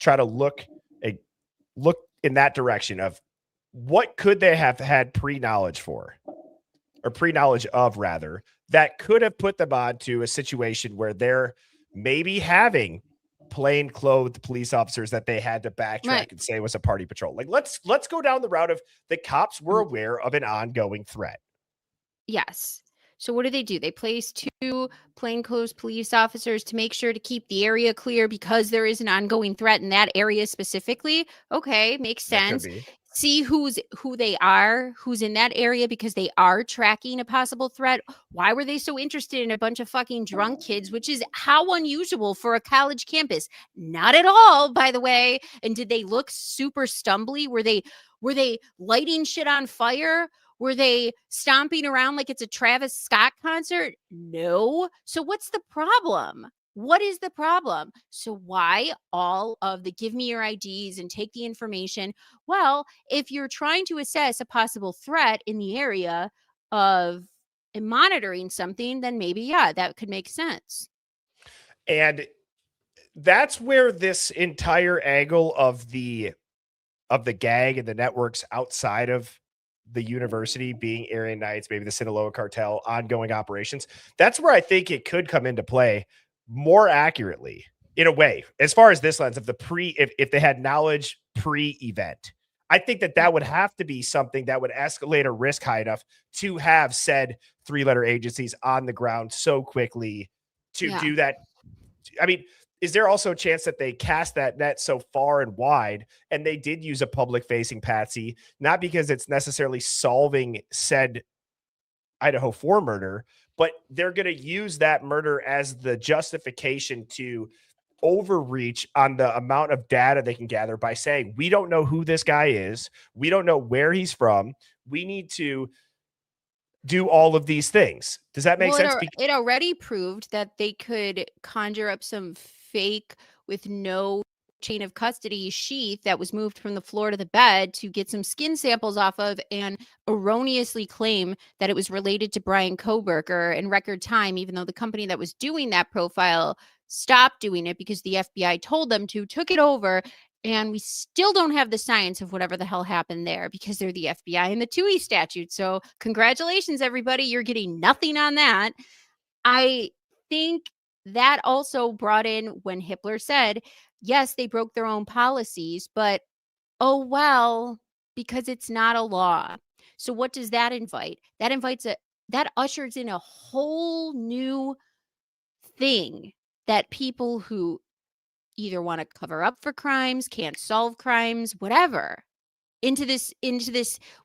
try to look in that direction of what could they have had pre-knowledge of, rather, that could have put them on to a situation where they're maybe having plain clothed police officers that they had to backtrack and say was a party patrol. Like, let's go down the route of the cops were aware of an ongoing threat. Yes. So what do? They place 2 plainclothes police officers to make sure to keep the area clear because there is an ongoing threat in that area specifically. Okay, makes sense. See who they are, who's in that area, because they are tracking a possible threat. Why were they so interested in a bunch of fucking drunk kids, which is how unusual for a college campus? Not at all, by the way. And did they look super stumbly? Were they lighting shit on fire? Were they stomping around like it's a Travis Scott concert? No. So what's the problem? What is the problem? So why all of the give me your IDs and take the information? Well, if you're trying to assess a possible threat in the area of monitoring something, then maybe, yeah, that could make sense. And that's where this entire angle of the gang and the networks outside of the university being Aryan Knights, maybe the Sinaloa cartel, ongoing operations. That's where I think it could come into play more accurately in a way, as far as this lens of the if they had knowledge pre-event. I think that would have to be something that would escalate a risk high enough to have said three-letter agencies on the ground so quickly to Yeah. do that. I mean, is there also a chance that they cast that net so far and wide and they did use a public facing patsy, not because it's necessarily solving said Idaho 4 murder, but they're going to use that murder as the justification to overreach on the amount of data they can gather by saying, we don't know who this guy is. We don't know where he's from. We need to do all of these things. Does that make Well, sense? it already proved that they could conjure up some fake with no chain of custody sheath that was moved from the floor to the bed to get some skin samples off of and erroneously claim that it was related to Brian Koberger in record time, even though the company that was doing that profile stopped doing it because the FBI told them to, took it over. And we still don't have the science of whatever the hell happened there because they're the FBI and the TUI statute. So, congratulations, everybody. You're getting nothing on that. I think that also brought in when Hitler said, yes, they broke their own policies, but oh, well, because it's not a law. So, what does that invite? That ushers in a whole new thing that people who either want to cover up for crimes, can't solve crimes, whatever. Into this,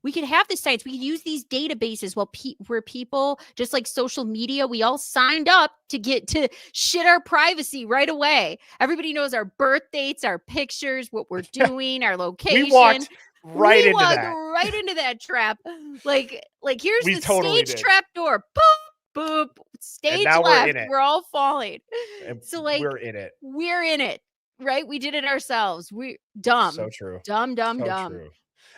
we could have this science. We could use these databases where people, just like social media, we all signed up to get to shit our privacy right away. Everybody knows our birth dates, our pictures, what we're doing, our location. We walked right into that. Right into that trap. Like here's We the totally stage did. trap door. Boop, boop. Stage now we're left. in it. We're all falling. And So like we're in it. We're in it. Right? We did it ourselves. We dumb. So true. Dumb. So true.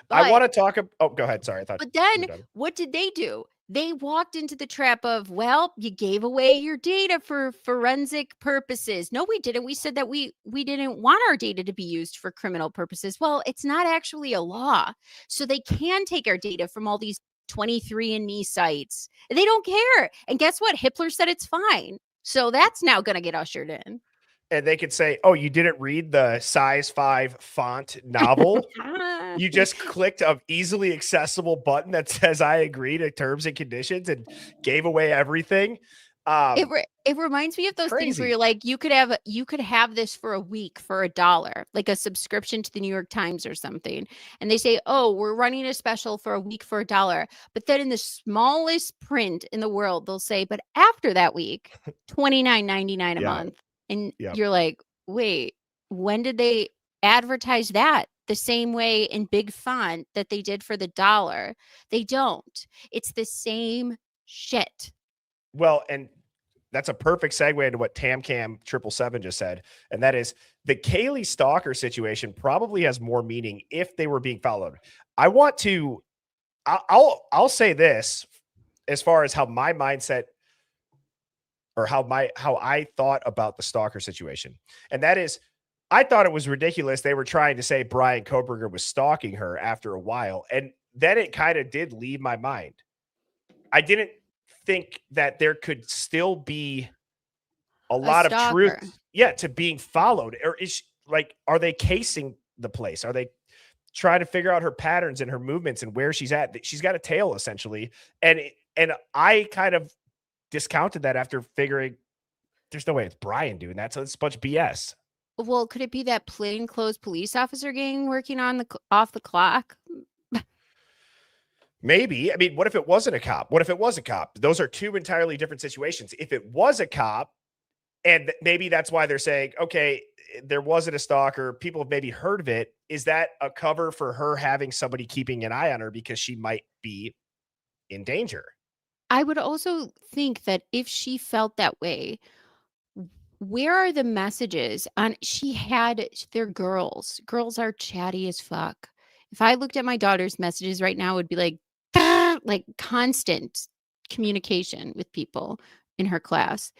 But, I want to talk about. Oh, go ahead. Sorry, I thought. But then, what did they do? They walked into the trap of, well, you gave away your data for forensic purposes. No, we didn't. We said that we didn't want our data to be used for criminal purposes. Well, it's not actually a law, so they can take our data from all these 23andMe sites. They don't care. And guess what? Hitler said it's fine. So that's now going to get ushered in. And they could say, oh, you didn't read the size 5 font novel. You just clicked an easily accessible button that says I agree to terms and conditions and gave away everything. It reminds me of those things where you're like, you could have this for a week for $1, like a subscription to the New York Times or something. And they say, oh, we're running a special for a week for $1. But then in the smallest print in the world, they'll say, but after that week, $29.99 a month. And you're like, wait, when did they advertise that the same way in big font that they did for the $1? They don't. It's the same shit. Well, and that's a perfect segue into what TamCam 777 just said. And that is the Kaylee Stalker situation probably has more meaning if they were being followed. I'll say this as far as how my mindset or how I thought about the Stalker situation. And that is, I thought it was ridiculous. They were trying to say Brian Koberger was stalking her after a while. And then it kind of did leave my mind. I didn't think that there could still be a lot of truth to being followed. Or are they casing the place? Are they trying to figure out her patterns and her movements and where she's at? She's got a tail essentially. And I kind of discounted that after figuring there's no way it's Brian doing that. So it's a bunch of BS. Well, could it be that plainclothes police officer gang working on off the clock? Maybe. I mean, what if it wasn't a cop? What if it was a cop? Those are two entirely different situations. If it was a cop, and maybe that's why they're saying, okay, there wasn't a stalker, people have maybe heard of it. Is that a cover for her having somebody keeping an eye on her because she might be in danger? I would also think that if she felt that way, where are the messages on they're girls. Girls are chatty as fuck. If I looked at my daughter's messages right now, it would be like constant communication with people in her class.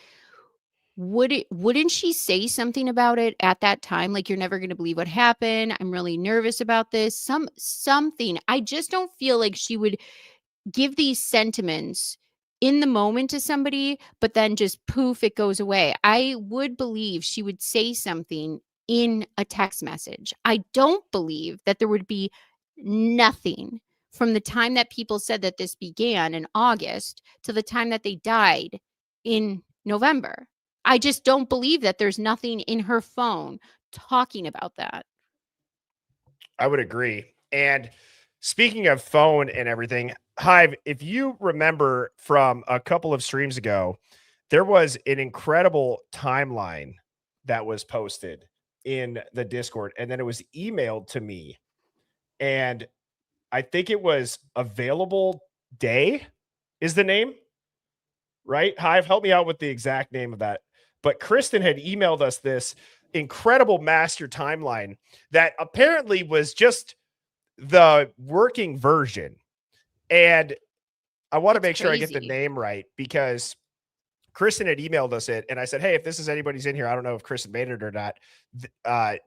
Wouldn't she say something about it at that time? Like, you're never going to believe what happened. I'm really nervous about this. Something. I just don't feel like she would give these sentiments in the moment to somebody, but then just poof, it goes away. I would believe she would say something in a text message. I don't believe that there would be nothing from the time that people said that this began in August to the time that they died in November. I just don't believe that there's nothing in her phone talking about that. I would agree. And speaking of phone and everything, Hive, if you remember from a couple of streams ago, there was an incredible timeline that was posted in the Discord, and then it was emailed to me. And I think it was Available Day is the name, right? Hive, help me out with the exact name of that. But Kristen had emailed us this incredible master timeline that apparently was just the working version. And I want to make sure I get the name right, because Kristen had emailed us it, and I said, hey, if this is anybody's in here, I don't know if Kristen made it or not.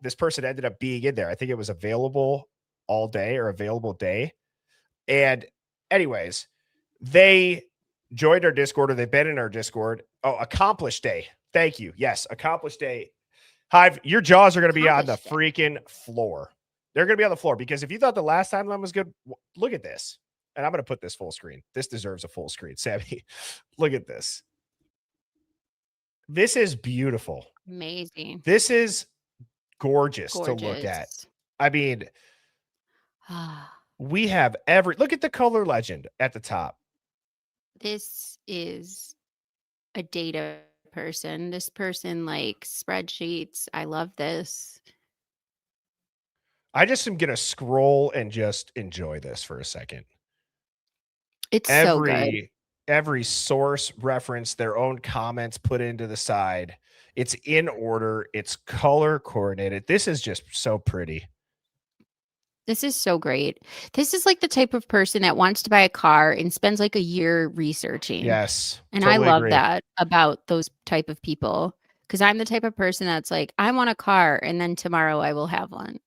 This person ended up being in there. I think it was Available All Day or Available Day. And anyways, they joined our Discord, or they've been in our Discord. Oh, Accomplished Day. Thank you. Yes, Accomplished Day. Hive, your jaws are going to be on the freaking floor. They're going to be on the floor, because if you thought the last timeline was good, look at this. And I'm going to put this full screen. This deserves a full screen. Sammy, look at this. This is beautiful. Amazing. This is gorgeous to look at. I mean, we have look at the color legend at the top. This is a data person. This person likes spreadsheets. I love this. I just am going to scroll and just enjoy this for a second. It's so good. Every source reference, their own comments put into the side. It's in order. It's color coordinated. This is just so pretty. This is so great. This is like the type of person that wants to buy a car and spends like a year researching. Yes. And totally I love that about those type of people, because I'm the type of person that's like, I want a car, and then tomorrow I will have one,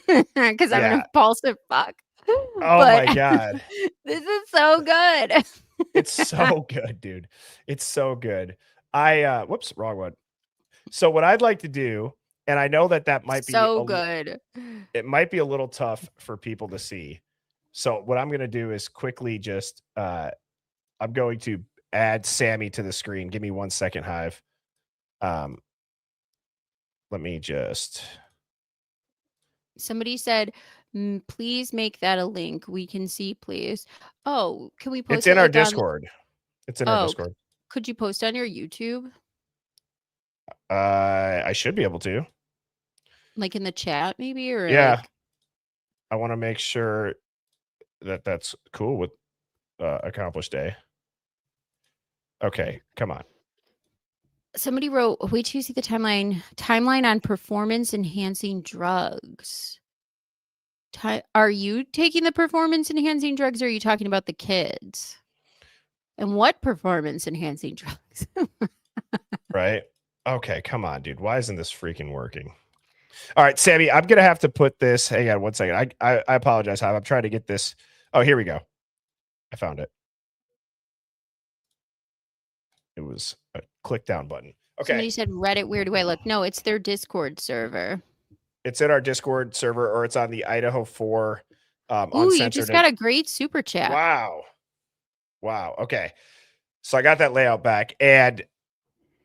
because I'm an impulsive fuck. Oh my God. This is so good. It's so good, dude. It's so good. Whoops, wrong one. So what I'd like to do, and I know that might be so good. It might be a little tough for people to see. So what I'm going to do is quickly just, I'm going to add Sammy to the screen. Give me 1 second, Hive. Let me just. Somebody said, please make that a link. We can see, please. Oh, can we post It's in our Discord. It's in our Discord. Could you post on your YouTube? I should be able to. Like in the chat, maybe? Or yeah. I want to make sure that that's cool with Accomplished Day. Okay, come on. Somebody wrote, wait till you see the timeline on performance enhancing drugs. Are you taking the performance enhancing drugs, or are you talking about the kids? And what performance enhancing drugs? Right. Okay, come on, dude. Why isn't this freaking working? All right, Sammy, I'm going to have to put this. Hang on 1 second. I apologize, Hive. I'm trying to get this. Oh, here we go. I found it. It was a click down button. Okay. Somebody said Reddit, where do I look? No, it's their Discord server. It's in our Discord server, or it's on the Idaho 4 Ooh, you just got a great super chat. Wow. Okay. So I got that layout back, and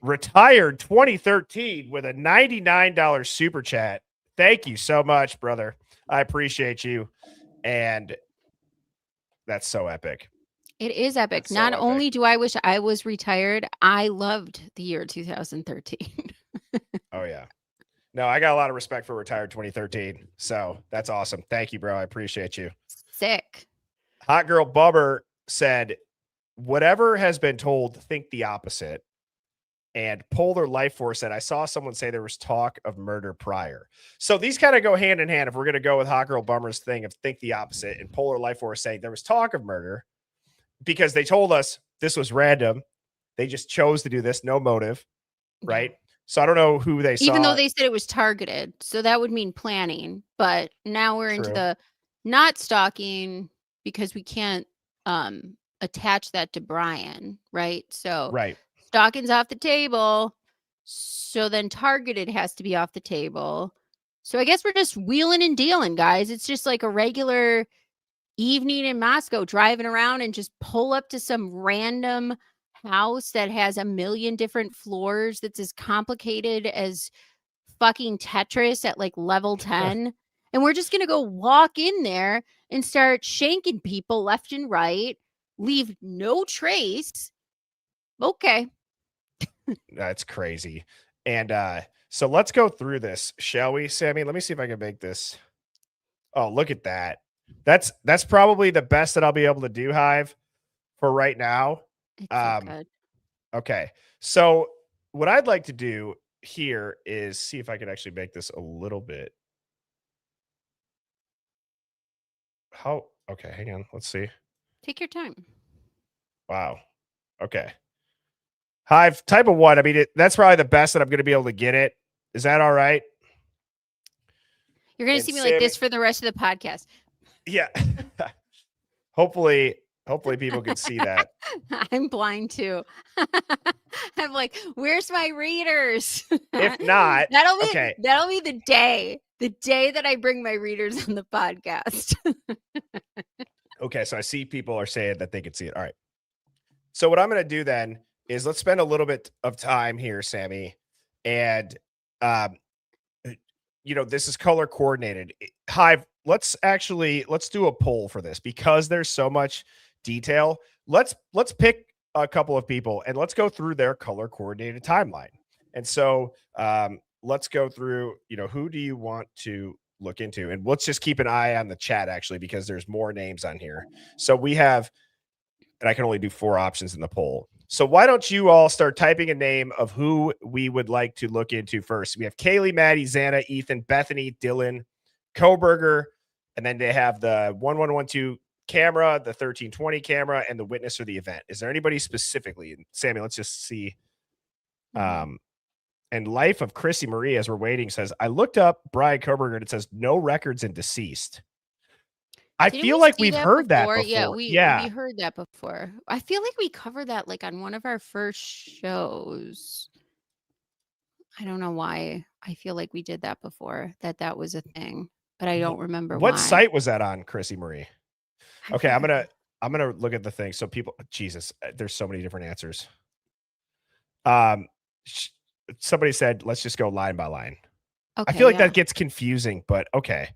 Retired 2013 with a $99 super chat. Thank you so much, brother. I appreciate you. And that's so epic. It is epic. Not only do I wish I was retired, I loved the year 2013. Oh, yeah. No, I got a lot of respect for Retired 2013. So that's awesome. Thank you, bro. I appreciate you. Sick. Hot Girl Bubber said, whatever has been told, think the opposite. And Polar Life Force said, I saw someone say there was talk of murder prior. So these kind of go hand in hand. If we're going to go with Hot Girl Bummer's thing of think the opposite, and Polar Life Force saying there was talk of murder because they told us this was random. They just chose to do this, no motive, right? So I don't know who they saw. Even though they said it was targeted. So that would mean planning. But now we're into True. the not stalking because we can't attach that to Brian, right? So Right. stalking's off the table. So then targeted has to be off the table. So I guess we're just wheeling and dealing, guys. It's just like a regular evening in Moscow, driving around and just pull up to some random house that has a million different floors that's as complicated as fucking Tetris at like level 10. And we're just going to go walk in there and start shanking people left and right, leave no trace. Okay. That's crazy. And so let's go through this, shall we, Sammy? Let me see if I can make this. Oh, look at that. That's probably the best that I'll be able to do, Hive, for right now. It's so good. Okay. So what I'd like to do here is see if I can actually make this a little bit. Okay, hang on. Let's see. Take your time. Wow. Okay. Hive, type of one. I mean, that's probably the best that I'm going to be able to get it. Is that all right? You're going to see me like this for the rest of the podcast. Yeah. Hopefully people can see that. I'm blind too. I'm like, where's my readers? If not, that'll okay. be the day that I bring my readers on the podcast. Okay, so I see people are saying that they can see it. All right. So what I'm going to do then is let's spend a little bit of time here, Sammy, and this is color coordinated. Hive, let's do a poll for this because there's so much detail. Let's pick a couple of people and let's go through their color coordinated timeline. And so let's go through, who do you want to look into? And let's just keep an eye on the chat actually, because there's more names on here. So we have, and I can only do 4 options in the poll. So why don't you all start typing a name of who we would like to look into first? We have Kaylee, Maddie, Xana, Ethan, Bethany, Dylan, Koberger, and then they have the 1112 camera, the 1320 camera, and the witness for the event. Is there anybody specifically? Sammy, let's just see. And Life of Chrissy Marie, as we're waiting, says, I looked up Brian Koberger and it says no records in deceased. I feel like we've heard that before. Yeah, we heard that before. I feel like we covered that like on one of our first shows. I don't know why. I feel like we did that before, that was a thing, but I don't remember what why. site was that on, Chrissy Marie? Okay, I'm gonna look at the thing. So people, Jesus, there's so many different answers. Somebody said, let's just go line by line. Okay, I feel like that gets confusing, but okay.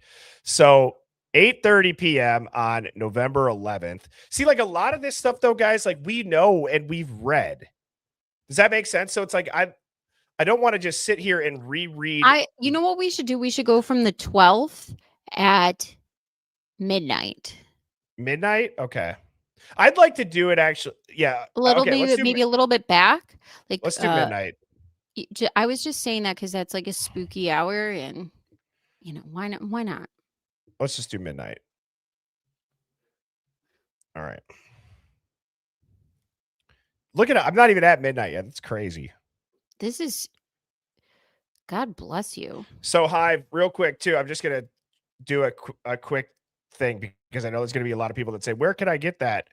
So 8:30 p.m. on November 11th. See, like a lot of this stuff though, guys, like we know and we've read. Does that make sense? So it's like, I don't want to just sit here and reread. You know what we should do? We should go from the 12th at midnight. Midnight? Okay. I'd like to do it actually. Yeah. Maybe a little bit back. Like let's do midnight. I was just saying that because that's like a spooky hour and why not? Let's just do midnight. All right. Look at it. I'm not even at midnight yet. That's crazy. This is God bless you. So Hive, real quick too. I'm just going to do a quick thing because I know there's going to be a lot of people that say, where can I get that?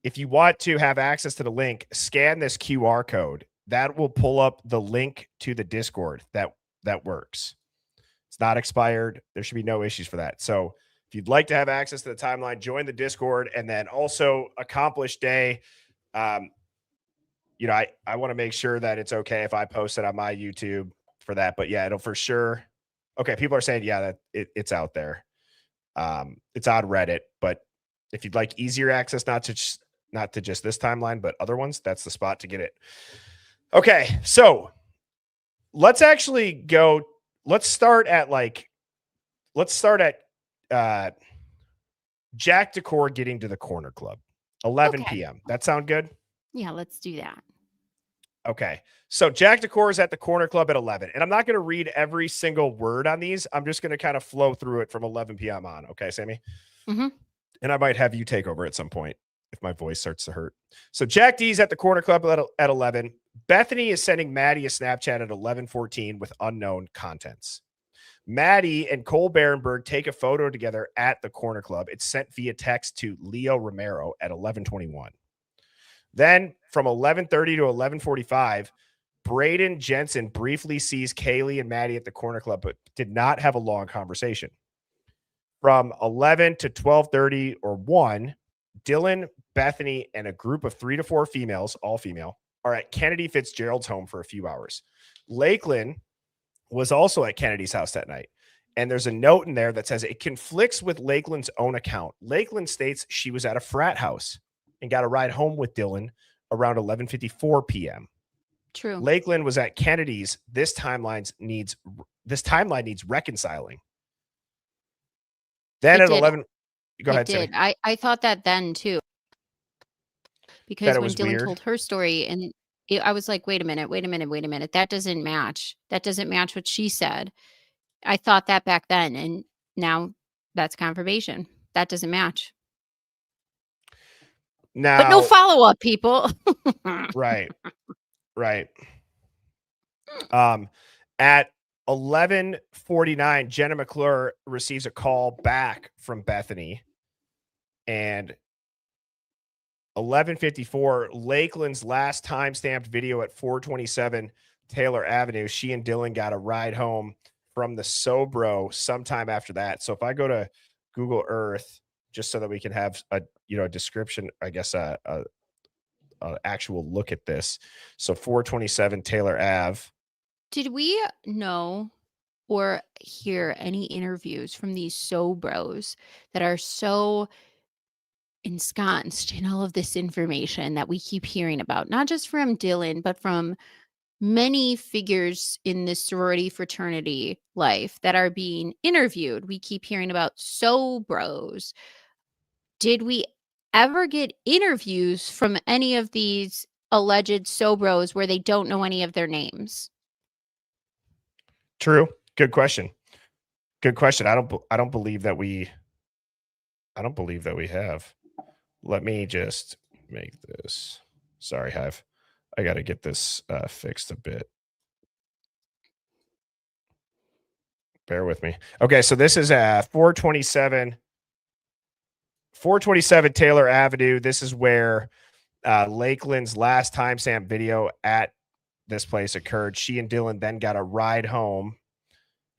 If you want to have access to the link, scan this QR code. That will pull up the link to the Discord that works. It's not expired. There should be no issues for that. So if you'd like to have access to the timeline, join the Discord, and then also accomplish day. I want to make sure that it's okay if I post it on my YouTube for that, but yeah, it'll for sure. Okay. People are saying, yeah, that it's out there. It's on Reddit, but if you'd like easier access, not to just this timeline, but other ones, that's the spot to get it. Okay. So let's actually go. Let's start at Jack Decor getting to the corner club, 11 p.m. That sound good? Yeah, let's do that. Okay. So Jack Decor is at the Corner Club at 11. And I'm not going to read every single word on these. I'm just going to kind of flow through it from 11 p.m. on. Okay, Sammy? Mm-hmm. And I might have you take over at some point if my voice starts to hurt. So Jack D's at the Corner Club at 11. Bethany is sending Maddie a Snapchat at 11:14 with unknown contents. Maddie and Cole Berenberg take a photo together at the Corner Club. It's sent via text to Leo Romero at 11:21. Then from 11:30 to 11:45, Braden Jensen briefly sees Kaylee and Maddie at the Corner Club, but did not have a long conversation. From 11 to 12:30 or 1, Dylan, Bethany, and a group of 3 to 4 females, all female, are at Kennedy Fitzgerald's home for a few hours. Lakeland was also at Kennedy's house that night. And there's a note in there that says it conflicts with Lakeland's own account. Lakeland states she was at a frat house and got a ride home with Dylan around 11:54 p.m. True. Lakeland was at Kennedy's. This timeline needs reconciling. Then It at did. 11, go It ahead. did. Sammy. I thought that then too. Because it when was Dylan weird? told her story, and I was like, wait a minute. That doesn't match. That doesn't match what she said. I thought that back then, and now that's confirmation. That doesn't match. Now, But no follow-up, people. right. At 11:49, Jenna McClure receives a call back from Bethany, and 11:54, Lakeland's last time-stamped video at 427 Taylor Avenue. She and Dylan got a ride home from the Sobro sometime after that. So if I go to Google Earth, just so that we can have a description, I guess a actual look at this. So 427 Taylor Ave. Did we know or hear any interviews from these Sobros that are so ensconced in all of this information that we keep hearing about? Not just from Dylan, but from many figures in this sorority fraternity life that are being interviewed. We keep hearing about Sobros. Did we ever get interviews from any of these alleged Sobros where they don't know any of their names? True. Good question. I don't believe that we have. Let me just make this. Sorry, Hive. I got to get this fixed a bit. Bear with me. Okay, so this is 427 Taylor Avenue. This is where Lakeland's last timestamp video at this place occurred. She and Dylan then got a ride home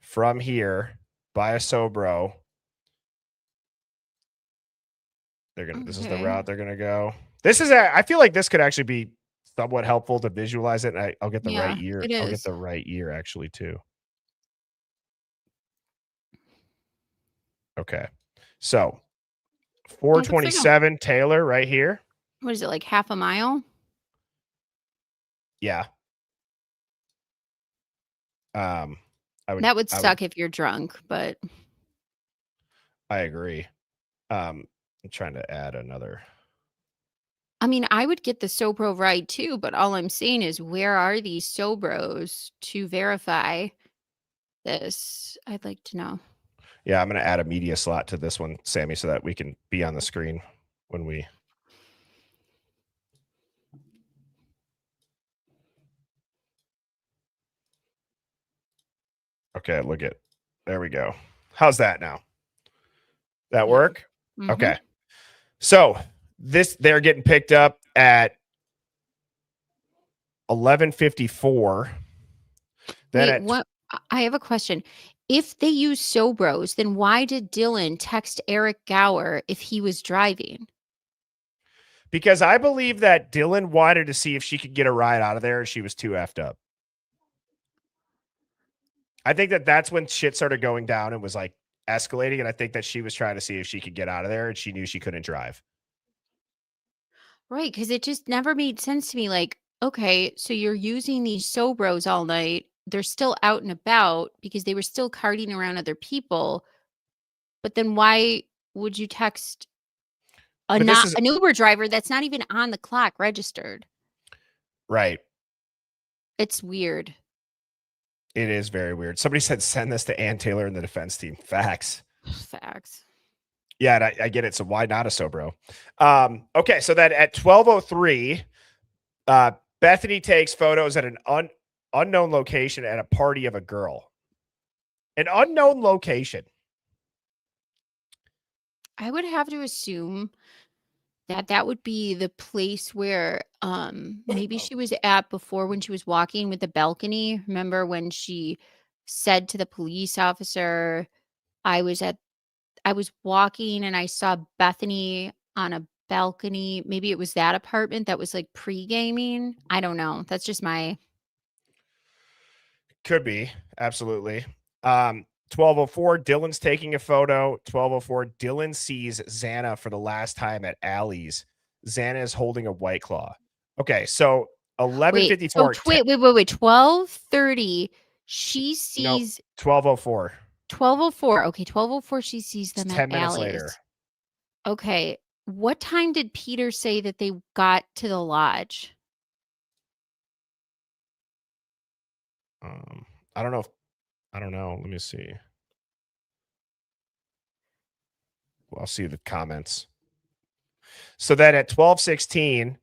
from here by a Sobro. This is the route they're gonna go. This is I feel like this could actually be somewhat helpful to visualize it. And I'll get the right year. I'll get the right year actually too. Okay. So 427 Taylor right here. What is it, like half a mile? Yeah. That would suck if you're drunk, but I agree. I'm trying to add another. I mean, I would get the Sobro ride too, but all I'm saying is, where are these Sobros to verify this? I'd like to know. Yeah, I'm going to add a media slot to this one, Sammy, so that we can be on the screen when we. Okay, look at. There we go. How's that now? That work? Mm-hmm. Okay. So they're getting picked up at 11:54. Wait, what? I have a question. If they use Sobros, then why did Dylan text Eric Gower if he was driving? Because I believe that Dylan wanted to see if she could get a ride out of there and she was too effed up. I think that's when shit started going down and was like escalating. And I think that she was trying to see if she could get out of there and she knew she couldn't drive. Right. Because it just never made sense to me. Like, okay, so you're using these Sobros all night. They're still out and about because they were still carting around other people. But then why would you text an Uber driver that's not even on the clock registered? Right. It's weird. It is very weird. Somebody said send this to Ann Taylor and the defense team. Facts. Facts. Yeah, and I get it. So why not a Sobro? Okay, so then at 12:03, Bethany takes photos at an unknown location at a party of a girl. An unknown location. I would have to assume that would be the place where maybe she was at before when she was walking with the balcony. Remember when she said to the police officer, I was walking and I saw Bethany on a balcony. Maybe it was that apartment that was like pre-gaming. I don't know. That's just my Could be. Absolutely. 12:04, Dylan's taking a photo. 12:04, Dylan sees Xana for the last time at Allie's. Xana is holding a White Claw. Okay, so 11:54. wait. 12:30. She No, sees 12:04. 12:04. Okay, 12:04. She sees them It's at 10 minutes Allie's. later. Okay. What time did Peter say that they got to the lodge? I don't know. I don't know. Let me see. Well, I'll see the comments. So then at 12:16,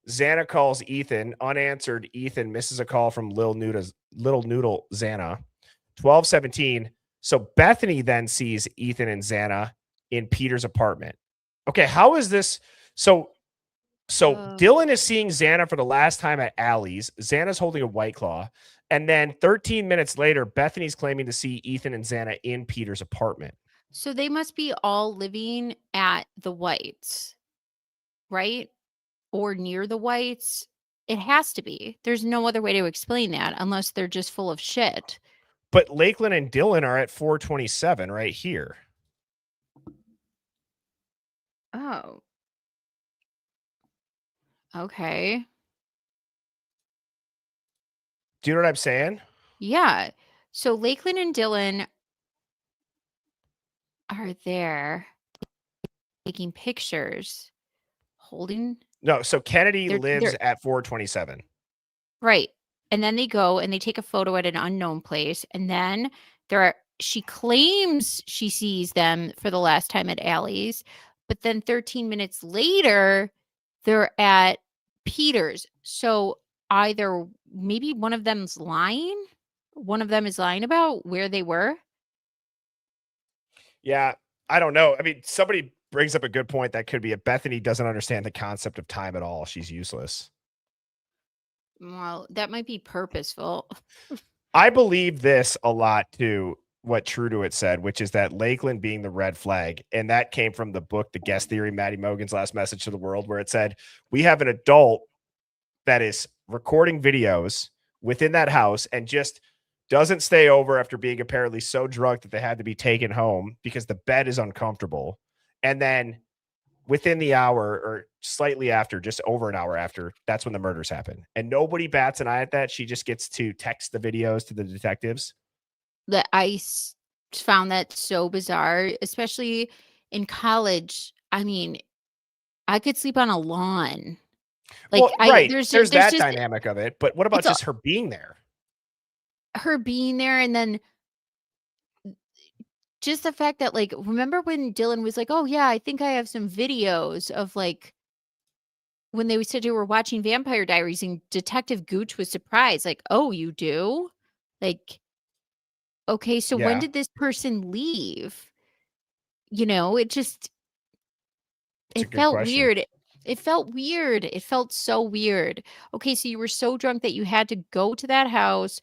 Xana calls Ethan. Unanswered, Ethan misses a call from Little Noodle Xana. 12:17. So Bethany then sees Ethan and Xana in Peter's apartment. Okay, how is this? So Dylan is seeing Xana for the last time at Allie's. Xana's holding a White Claw. And then 13 minutes later, Bethany's claiming to see Ethan and Xana in Peter's apartment. So they must be all living at the Whites, right? Or near the Whites. It has to be. There's no other way to explain that unless they're just full of shit. But Lakeland and Dylan are at 427 right here. Oh. Okay. Do you know what I'm saying? Yeah. So Lakeland and Dylan are there taking pictures, holding. No, so Kennedy They're- lives they're- at 427. Right. And then they go and they take a photo at an unknown place. And then she claims she sees them for the last time at Allie's. But then 13 minutes later, they're at Peter's. So either maybe one of them's lying. One of them is lying about where they were. Yeah, I don't know. I mean, somebody brings up a good point that could be Bethany doesn't understand the concept of time at all. She's useless. Well, that might be purposeful. I believe this a lot too, what True to It said, which is that Lakeland being the red flag. And that came from the book, The Guest Theory, Maddie Mogan's Last Message to the World, where it said, we have an adult that is recording videos within that house and just doesn't stay over after being apparently so drunk that they had to be taken home because the bed is uncomfortable. And then within the hour or slightly after, just over an hour after, that's when the murders happen. And nobody bats an eye at that. She just gets to text the videos to the detectives. That I found that so bizarre, especially in college. I mean, I could sleep on a lawn. Like, well, right. There's that just dynamic of it. But what about just her being there? Her being there, and then just the fact that, like, remember when Dylan was like, oh yeah, I think I have some videos of, like, when they said they were watching Vampire Diaries, and Detective Gooch was surprised, like, oh, you do? Like, okay, so when did this person leave? You know, it felt weird. It felt weird. It felt so weird. Okay, so you were so drunk that you had to go to that house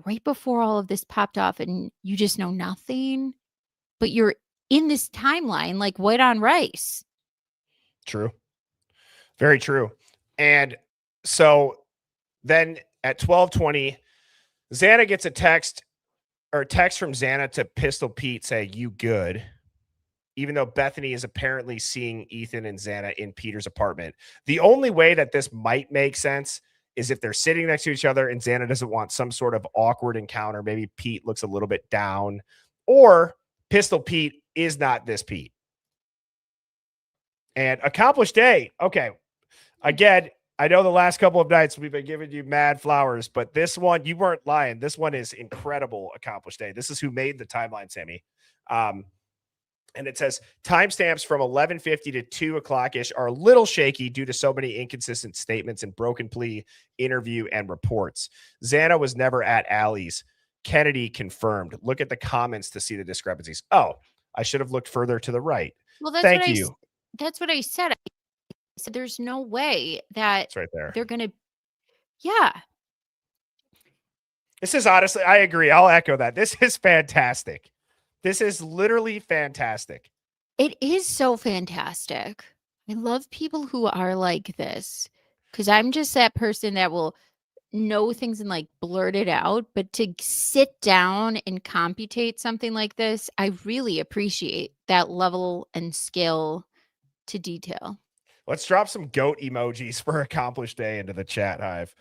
right before all of this popped off, and you just know nothing, but you're in this timeline like white on rice. True. Very true. And so then at 12:20, Xana gets a text from Xana to Pistol Pete saying, you good? Even though Bethany is apparently seeing Ethan and Xana in Peter's apartment. The only way that this might make sense is if they're sitting next to each other and Xana doesn't want some sort of awkward encounter. Maybe Pete looks a little bit down, or Pistol Pete is not this Pete. And accomplished day. Okay. Again, I know the last couple of nights we've been giving you mad flowers, but this one, you weren't lying. This one is incredible, accomplished day. This is who made the timeline, Sammy. And it says timestamps from 11:50 to 2 o'clock ish are a little shaky due to so many inconsistent statements and broken plea interview and reports. Xana was never at Allie's. Kennedy confirmed. Look at the comments to see the discrepancies. Oh, I should have looked further to the right. Well, that's Thank what you. that's what I said. I said there's no way that It's right there. they're gonna. Yeah, This is honestly, I agree. I'll echo that. This is fantastic. This is literally fantastic. it is so fantastic. I love people who are like this because I'm just that person that will know things and like blurt it out. But to sit down and computate something like this, I really appreciate that level and skill to detail. Let's drop some goat emojis for accomplished day into the chat, Hive.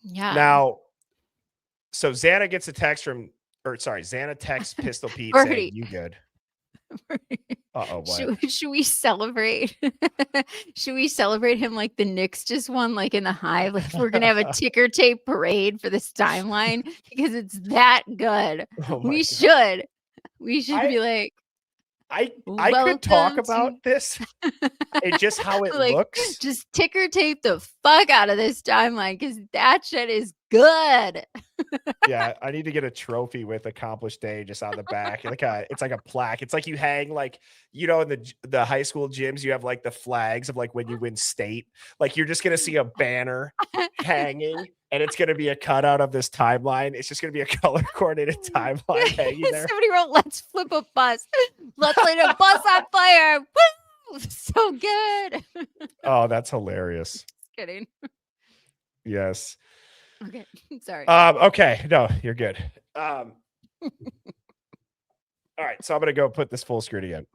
Yeah. Now, so Xana gets a text from, or sorry, Xana texts Pistol Pete Birdie. saying, "You good?" Uh-oh, what? Should we celebrate? Should we celebrate him like the Knicks just won, like in the Hive? Like we're gonna have a ticker tape parade for this timeline because it's that good. Oh my We God. should. We should be like, I could talk welcome about to- this and just how it like looks. just ticker tape the fuck out of this timeline because that shit is good. Yeah, I need to get a trophy with accomplished day just on the back. It's like a plaque. It's like you hang like, you know, in the high school gyms, you have like the flags of like when you win state. Like you're just gonna see a banner hanging, and it's gonna be a cutout of this timeline. It's just gonna be a color coordinated timeline hanging there. Somebody wrote, "Let's flip a bus. Let's light a bus on fire." Woo! So good. Oh, that's hilarious. Just kidding. Yes. Okay. Sorry. Okay. No, you're good. All right. So I'm gonna go put this full screen again.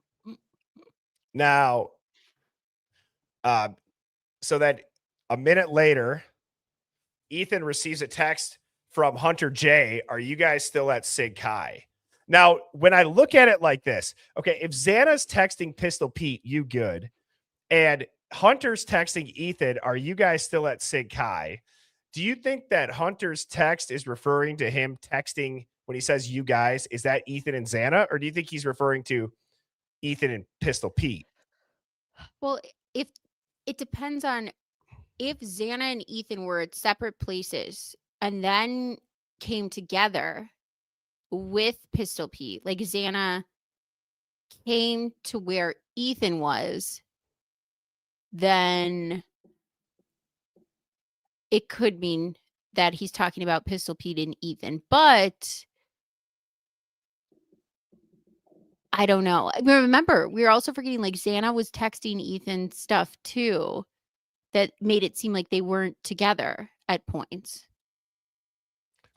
Now, so that a minute later, Ethan receives a text from Hunter J. Are you guys still at Sig Chi? Now, when I look at it like this, okay, if Xana's texting Pistol Pete, you good, and Hunter's texting Ethan, are you guys still at Sig Chi? Do you think that Hunter's text is referring to him texting when he says you guys? Is that Ethan and Xana, or do you think he's referring to Ethan and Pistol Pete? Well, if it depends on if Xana and Ethan were at separate places and then came together with Pistol Pete, like Xana came to where Ethan was, then it could mean that he's talking about Pistol Pete and Ethan. But I don't know. Remember, we were also forgetting like Xana was texting Ethan stuff too that made it seem like they weren't together at points.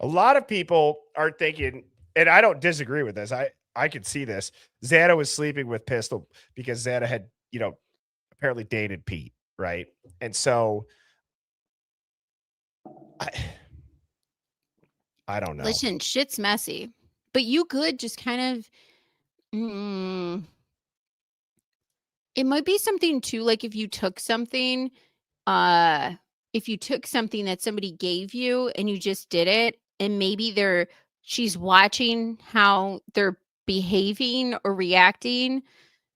A lot of people are thinking, and I don't disagree with this. I could see this. Xana was sleeping with Pistol because Xana had, you know, apparently dated Pete, right? And so I don't know. Listen, shit's messy. But you could just kind of it might be something too, like if you took something that somebody gave you and you just did it, and maybe she's watching how they're behaving or reacting,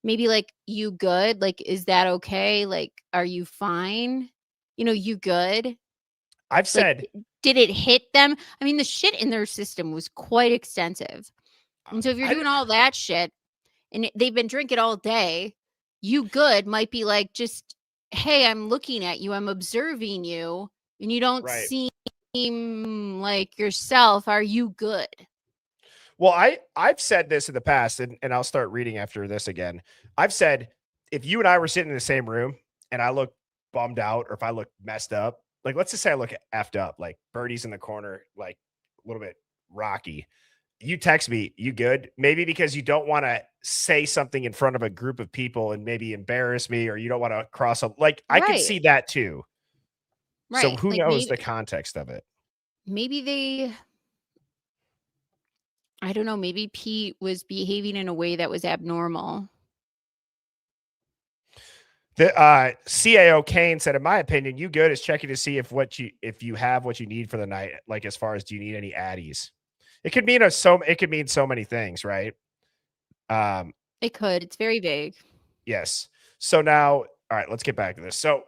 maybe like, you good, like, is that okay, like, are you fine, you good, I've said, like, did it hit them? I mean, the shit in their system was quite extensive, and so if you're doing all that shit and they've been drinking all day, you good might be like, just, hey, I'm looking at you, I'm observing you, and you don't Right. seem like yourself. Are you good? well, I've said this in the past, and I'll start reading after this again. I've said, if you and I were sitting in the same room and I look bummed out, or if I look messed up, like let's just say I look effed up, like Birdie's in the corner, like a little bit rocky. You text me, you good? Maybe because you don't want to say something in front of a group of people and maybe embarrass me, or you don't want to cross up. Like I could Right. see that too. Right. So who like knows the context of it? maybe I don't know, maybe Pete was behaving in a way that was abnormal. The CAO Kane said, in my opinion, you good is checking to see if you have what you need for the night. Like as far as do you need any addies? It could mean it could mean so many things, right? It could. It's very vague. Yes. So now, all right, let's get back to this. So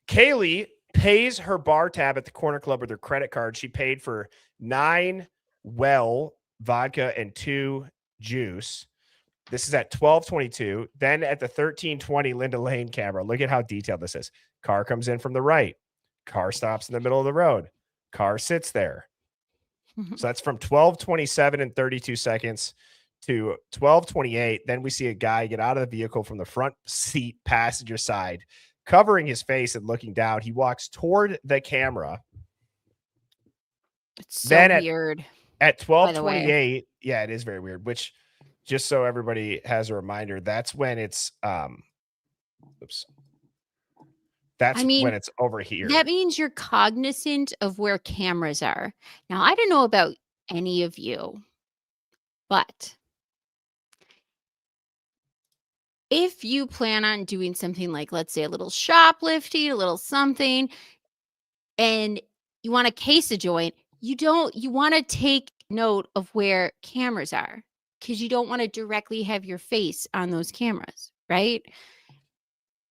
Kaylee pays her bar tab at the corner club with her credit card. She paid for 9 vodka and 2 juice. This is at 12:22. Then at the 13:20 Linda Lane camera, look at how detailed this is. Car comes in from the right. Car stops in the middle of the road. Car sits there. So that's from 12:27 and 32 seconds to 12:28. Then we see a guy get out of the vehicle from the front seat passenger side, covering his face and looking down. He walks toward the camera. It's so then weird. At 12:28, yeah, it is very weird, which just so everybody has a reminder, that's when it's oops. That's when it's over here. That means you're cognizant of where cameras are. Now, I don't know about any of you, but if you plan on doing something like, let's say, a little shoplifting, a little something, and you want to case a joint, you want to take note of where cameras are because you don't want to directly have your face on those cameras, right?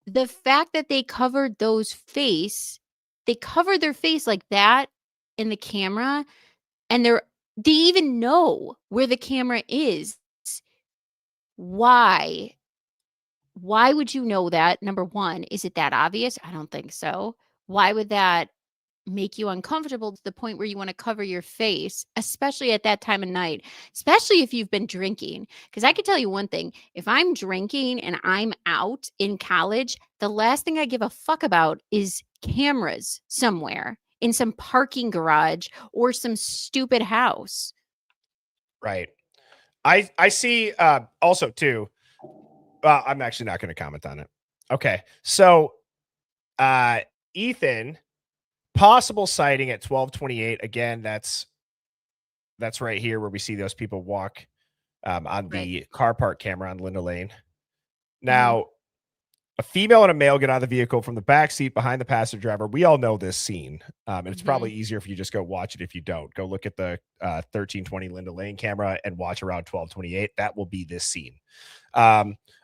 The fact that they covered their face like that in the camera, and they even know where the camera is. Why would you know that? Number one, is it that obvious? I don't think so. Why would that make you uncomfortable to the point where you want to cover your face, especially at that time of night, especially if you've been drinking? Because I can tell you one thing, if I'm drinking and I'm out in college, the last thing I give a fuck about is cameras somewhere in some parking garage or some stupid house. Right. I see also too. I'm actually not going to comment on it. Okay. So Ethan, possible sighting at 12:28. Again, that's right here where we see those people walk on the car park camera on Linda Lane. Now, a female and a male get out of the vehicle from the back seat behind the passenger driver. We all know this scene. And it's probably easier if you just go watch it. If you don't, go look at the 13:20 Linda Lane camera and watch around 12:28. That will be this scene.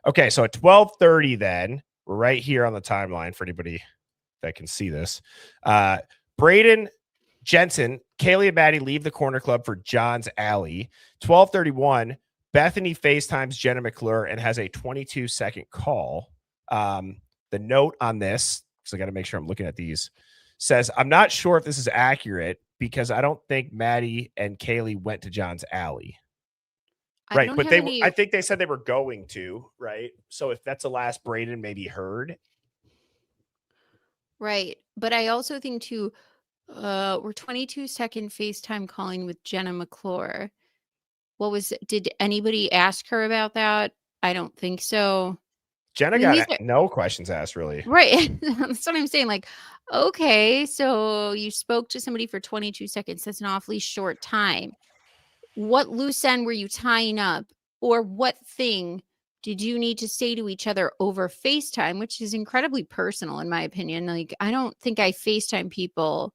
Okay, so at 12:30 then, we're right here on the timeline for anybody that can see this. Braden Jensen, Kaylee and Maddie leave the corner club for John's Alley. 12:31, Bethany FaceTimes Jenna McClure and has a 22-second call. The note on this, because I got to make sure I'm looking at these, says, I'm not sure if this is accurate because I don't think Maddie and Kaylee went to John's Alley. Right, but I think they said they were going to, right? So if that's the last Braden maybe heard. Right, but I also think too, we're 22-second FaceTime calling with Jenna McClure. Did anybody ask her about that? I don't think so. Jenna got no questions asked, really. Right. That's what I'm saying. Like, okay, so you spoke to somebody for 22 seconds. That's an awfully short time. What loose end were you tying up? Or what thing did you need to say to each other over FaceTime, which is incredibly personal, in my opinion? Like, I don't think I FaceTime people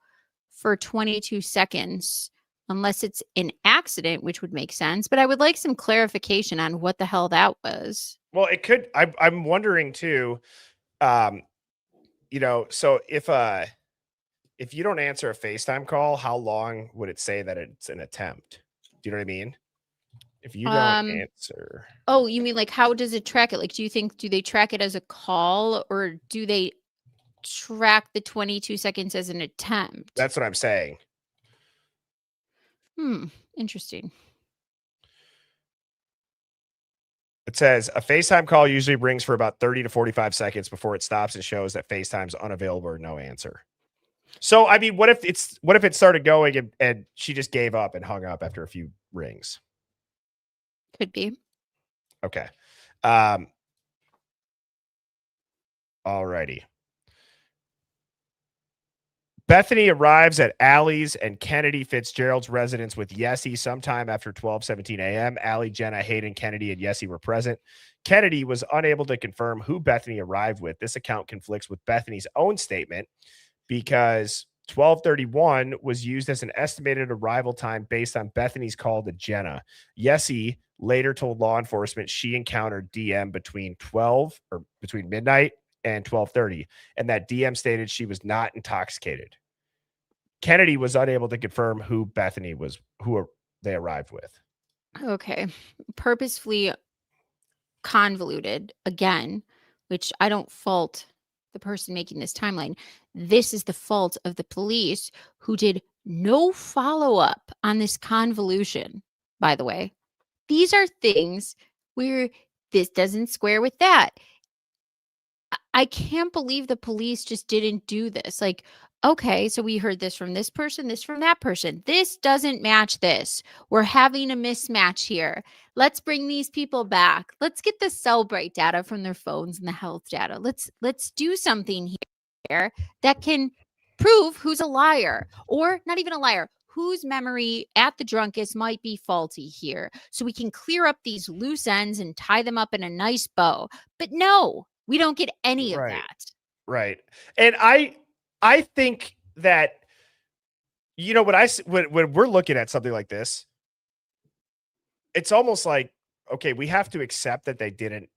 for 22 seconds unless it's an accident, which would make sense. But I would like some clarification on what the hell that was. Well, it could. I'm wondering too. So if you don't answer a FaceTime call, how long would it say that it's an attempt? Do you know what I mean? If you don't answer. Oh, you mean like how does it track it? Like, do they track it as a call or do they track the 22 seconds as an attempt? That's what I'm saying. Interesting. It says a FaceTime call usually rings for about 30 to 45 seconds before it stops and shows that FaceTime's unavailable or no answer. So, I mean, what if it started going and she just gave up and hung up after a few rings? Could be. Okay. Alrighty. Bethany arrives at Allie's and Kennedy Fitzgerald's residence with Yessie sometime after 12:17 a.m. Allie, Jenna, Hayden, Kennedy, and Yessie were present. Kennedy was unable to confirm who Bethany arrived with. This account conflicts with Bethany's own statement because 12:31 was used as an estimated arrival time based on Bethany's call to Jenna. Yessie later told law enforcement she encountered DM between midnight and 12:30, and that DM stated she was not intoxicated. Kennedy was unable to confirm who they arrived with. Okay. Purposefully convoluted again, which I don't fault the person making this timeline. This is the fault of the police who did no follow-up on this convolution, by the way. These are things where this doesn't square with that. I can't believe the police just didn't do this. Like, okay, so we heard this from this person, this from that person. This doesn't match this. We're having a mismatch here. Let's bring these people back. Let's get the Cellbrite data from their phones and the health data. Let's do something here that can prove who's a liar, or not even a liar, whose memory at the drunkest might be faulty here, so we can clear up these loose ends and tie them up in a nice bow. But no, we don't get any of that. Right. And I think that, you know, when we're looking at something like this, it's almost like, okay, we have to accept that they didn't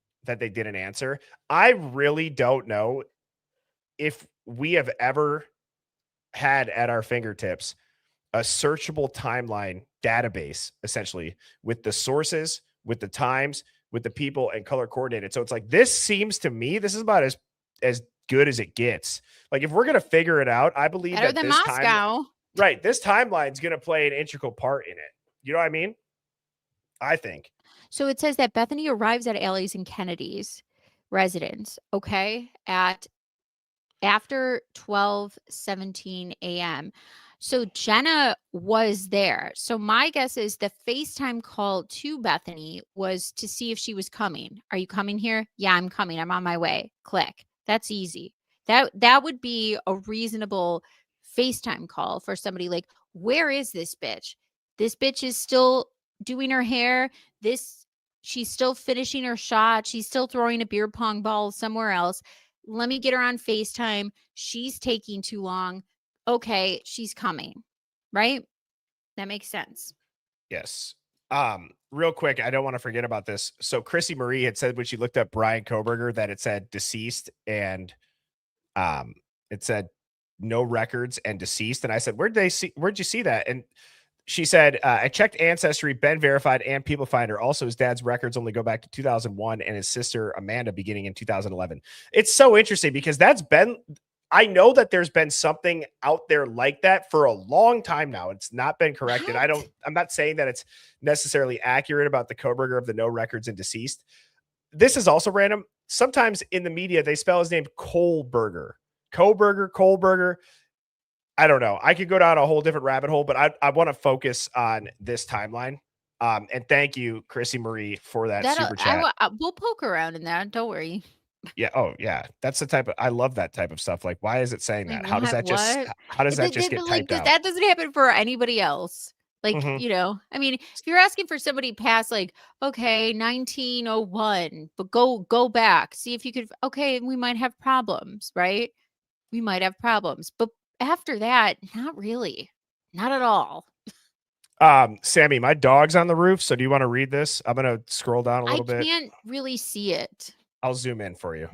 answer. I really don't know if we have ever had at our fingertips a searchable timeline database, essentially, with the sources, with the times, with the people, and color coordinated. So it's like, this seems to me, this is about as good as it gets. Like, if we're going to figure it out, I believe Better that than this Moscow. right, this timeline is going to play an integral part in it. You know what I mean? I think. So it says that Bethany arrives at Allie's and Kennedy's residence, okay, at after 12:17 a.m. So Jenna was there. So my guess is the FaceTime call to Bethany was to see if she was coming. Are you coming here? Yeah, I'm coming. I'm on my way. Click. That's easy. That would be a reasonable FaceTime call for somebody. Like, where is this bitch? This bitch is still doing her hair. She's still finishing her shot. She's still throwing a beer pong ball somewhere else. Let me get her on FaceTime. She's taking too long. Okay, she's coming. Right? That makes sense. Yes. Real quick, I don't want to forget about this. So Chrissy Marie had said when she looked up Brian Koberger that it said deceased, and it said no records and deceased. And I said, where'd you see that? And she said, I checked Ancestry, Ben Verified, and People Finder. Also, his dad's records only go back to 2001 and his sister Amanda beginning in 2011. It's so interesting because I know that there's been something out there like that for a long time now. It's not been corrected. I'm not saying that it's necessarily accurate about the Koberger of the no records and deceased. This is also random. Sometimes in the media, they spell his name Kohlberger. Kohlberger. I don't know. I could go down a whole different rabbit hole, but I want to focus on this timeline. And thank you, Chrissy Marie, for that super chat. We'll poke around in that. Don't worry. Yeah. Oh, yeah. That's the type of, I love that type of stuff. Like, why is it saying that? How does that just get typed out? That doesn't happen for anybody else. Like, you know, I mean, if you're asking for somebody past, like, okay, 1901, but go back, see if you could, okay, we might have problems, right? We might have problems, but after that, not really, not at all. Sammy, my dog's on the roof. So do you want to read this? I'm going to scroll down a little bit. I can't really see it. I'll zoom in for you.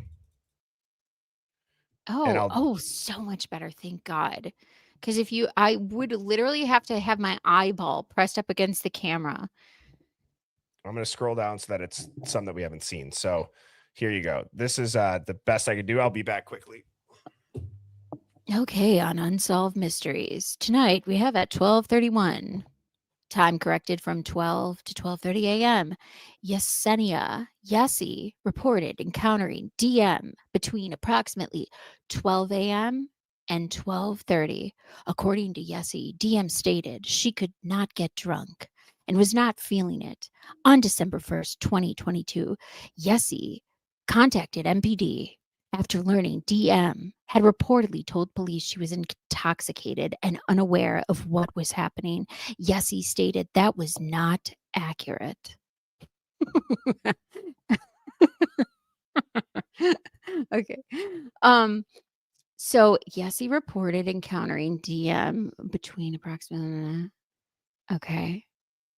Oh, so much better. Thank God. Because I would literally have to have my eyeball pressed up against the camera. I'm going to scroll down so that it's some that we haven't seen. So here you go. This is the best I could do. I'll be back quickly. Okay, on Unsolved Mysteries. Tonight we have at 12:31. Time corrected from 12 to 12:30 a.m. Yessie reported encountering DM between approximately 12 a.m. and 12:30. According to Yessie, DM stated she could not get drunk and was not feeling it. On December 1st, 2022, Yessie contacted MPD after learning DM had reportedly told police she was intoxicated and unaware of what was happening. Yessie stated that was not accurate. Okay. So Yessie reported encountering DM between approximately. Okay.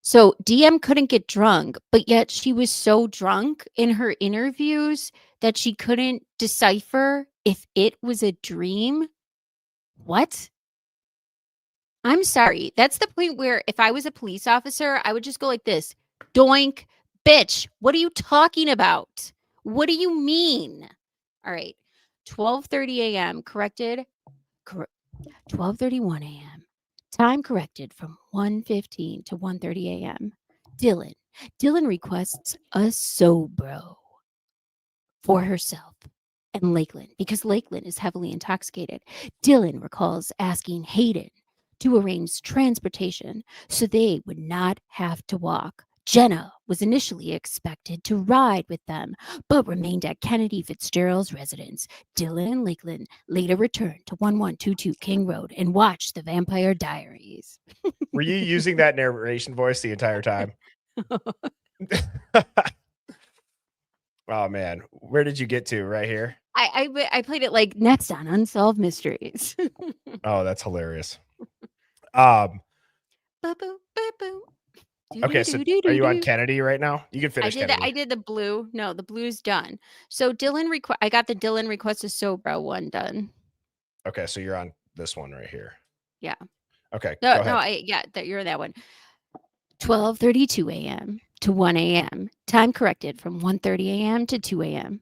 So DM couldn't get drunk, but yet she was so drunk in her interviews that she couldn't decipher if it was a dream. What? I'm sorry. That's the point where if I was a police officer, I would just go like this. Doink, bitch. What are you talking about? What do you mean? All right. 12:30 a.m. corrected. 12:31 a.m. Time corrected from 1:15 to 1:30 a.m. Dylan requests a sobro for herself and Lakeland because Lakeland is heavily intoxicated. Dylan recalls asking Hayden to arrange transportation so they would not have to walk. Jenna was initially expected to ride with them, but remained at Kennedy Fitzgerald's residence. Dylan and Lakeland later returned to 1122 King Road and watched The Vampire Diaries. Were you using that narration voice the entire time? Oh man, where did you get to? Right here. I played it like next on Unsolved Mysteries. Oh, that's hilarious. Ba-boo, ba-boo. Okay, so are you on Kennedy right now? You can finish Kennedy. I did the blue. No, the blue's done. So I got the Dylan request a sobro one done. Okay, so you're on this one right here. Yeah. Okay. No, go ahead. you're that one. 12:32 a.m. to 1 a.m. Time corrected from 1:30 a.m. to 2 a.m.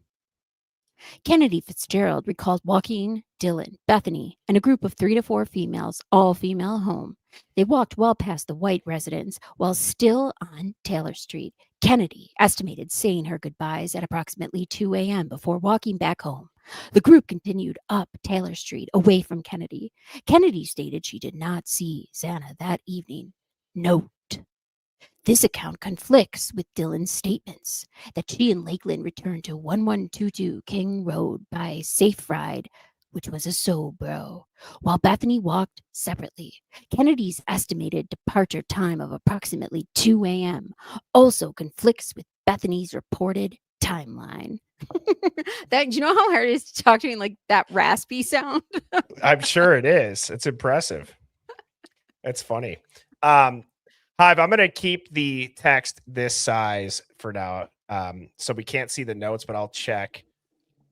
Kennedy Fitzgerald recalled walking Dylan, Bethany, and a group of 3 to 4 females, all female, home. They walked well past the white residence while still on Taylor Street. Kennedy estimated saying her goodbyes at approximately 2 a.m. before walking back home. The group continued up Taylor Street away from Kennedy. Kennedy stated she did not see Xana that evening. Note: this account conflicts with Dylan's statements that she and Lakeland returned to 1122 King Road by Safe Ride, which was a sobro, while Bethany walked separately. Kennedy's estimated departure time of approximately 2 a.m. also conflicts with Bethany's reported timeline. Do you know how hard it is to talk to me in like that raspy sound? I'm sure it is. It's impressive. That's funny. Hive, I'm going to keep the text this size for now. So we can't see the notes, but I'll check.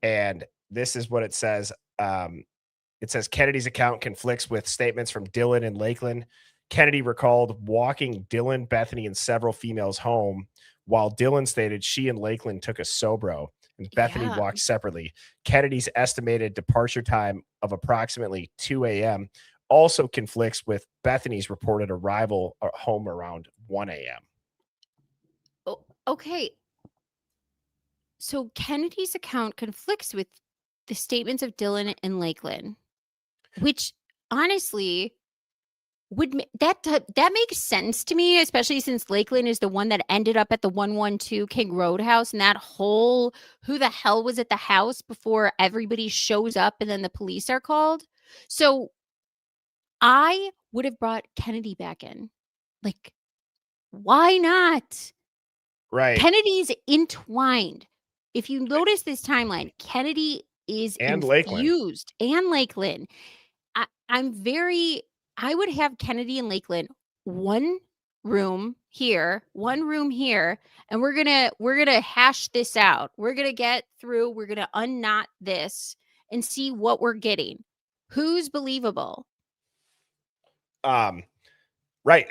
And this is what it says. It says Kennedy's account conflicts with statements from Dylan and Lakeland. Kennedy recalled walking Dylan, Bethany, and several females home, while Dylan stated she and Lakeland took a sobro and Bethany walked separately. Kennedy's estimated departure time of approximately 2 a.m. also conflicts with Bethany's reported arrival home around 1 a.m. Oh, okay. So Kennedy's account conflicts with the statements of Dylan and Lakeland, which honestly that makes sense to me, especially since Lakeland is the one that ended up at the 112 King Road house, and that whole who the hell was at the house before everybody shows up and then the police are called. So I would have brought Kennedy back in. Like, why not? Right. Kennedy's entwined. If you notice this timeline, Kennedy is and infused and Lakeland. I would have Kennedy and Lakeland one room here, and we're gonna hash this out. We're gonna get through. We're gonna unknot this and see what we're getting. Who's believable? Right.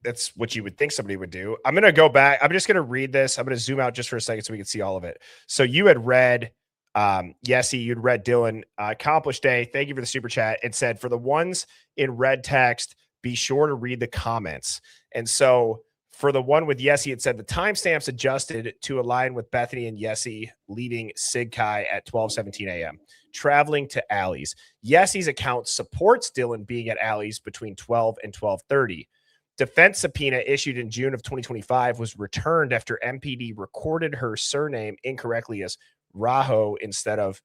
That's what you would think somebody would do. I'm going to go back. I'm just going to read this. I'm going to zoom out just for a second so we can see all of it. So you had read, Yessie, you'd read Dylan, accomplished day. Thank you for the super chat. It said, for the ones in red text, be sure to read the comments. And so for the one with Yessie, it said the timestamps adjusted to align with Bethany and Yessie leaving Sig Kai at 12:17 a.m. Traveling to Alley's. Yessie's account supports Dylan being at Alley's between 12 and 12:30. Defense subpoena issued in June of 2025 was returned after MPD recorded her surname incorrectly as Raho instead of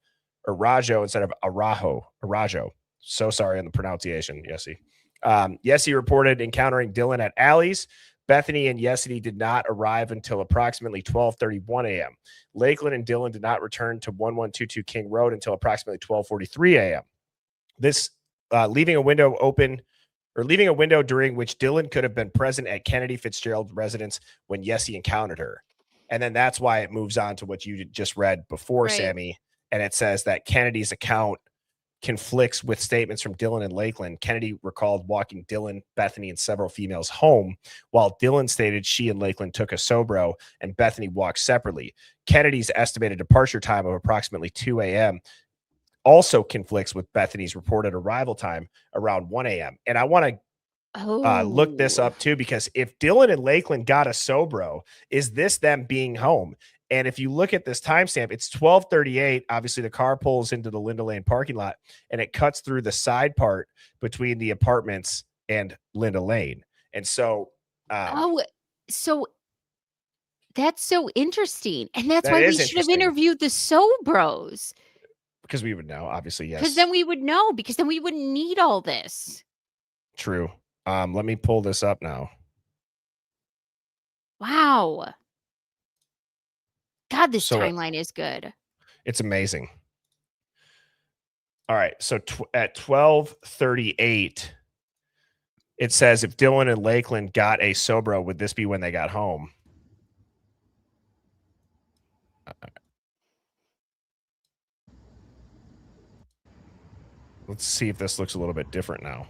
Arajo instead of Arajo. So sorry on the pronunciation, Yessie. Yessie reported encountering Dylan at Alley's. Bethany and Yesity did not arrive until approximately 12:31 a.m. Lakeland and Dylan did not return to 1122 King Road until approximately 12:43 a.m. This leaving a window during which Dylan could have been present at Kennedy Fitzgerald residence when Yessie encountered her. And then that's why it moves on to what you just read before, Right. Sammy. And it says that Kennedy's account conflicts with statements from Dylan and Lakeland. Kennedy recalled walking Dylan, Bethany, and several females home, while Dylan stated she and Lakeland took a Sobro and Bethany walked separately. Kennedy's estimated departure time of approximately 2 a.m. also conflicts with Bethany's reported arrival time around 1 a.m. And I want to look this up too, because if Dylan and Lakeland got a Sobro, is this them being home? And if you look at this timestamp, it's 12:38. Obviously, the car pulls into the Linda Lane parking lot, and it cuts through the side part between the apartments and Linda Lane. And so, so that's so interesting, and that's That why we is should have interesting. interviewed the Sobros, because we would know, obviously, yes. because then we would know, because then we wouldn't need all this. True. Let me pull this up now. Wow. God, this So, timeline is good. It's amazing. All right. So at 12:38, it says if Dylan and Lakeland got a Sobro, would this be when they got home? Let's see if this looks a little bit different now.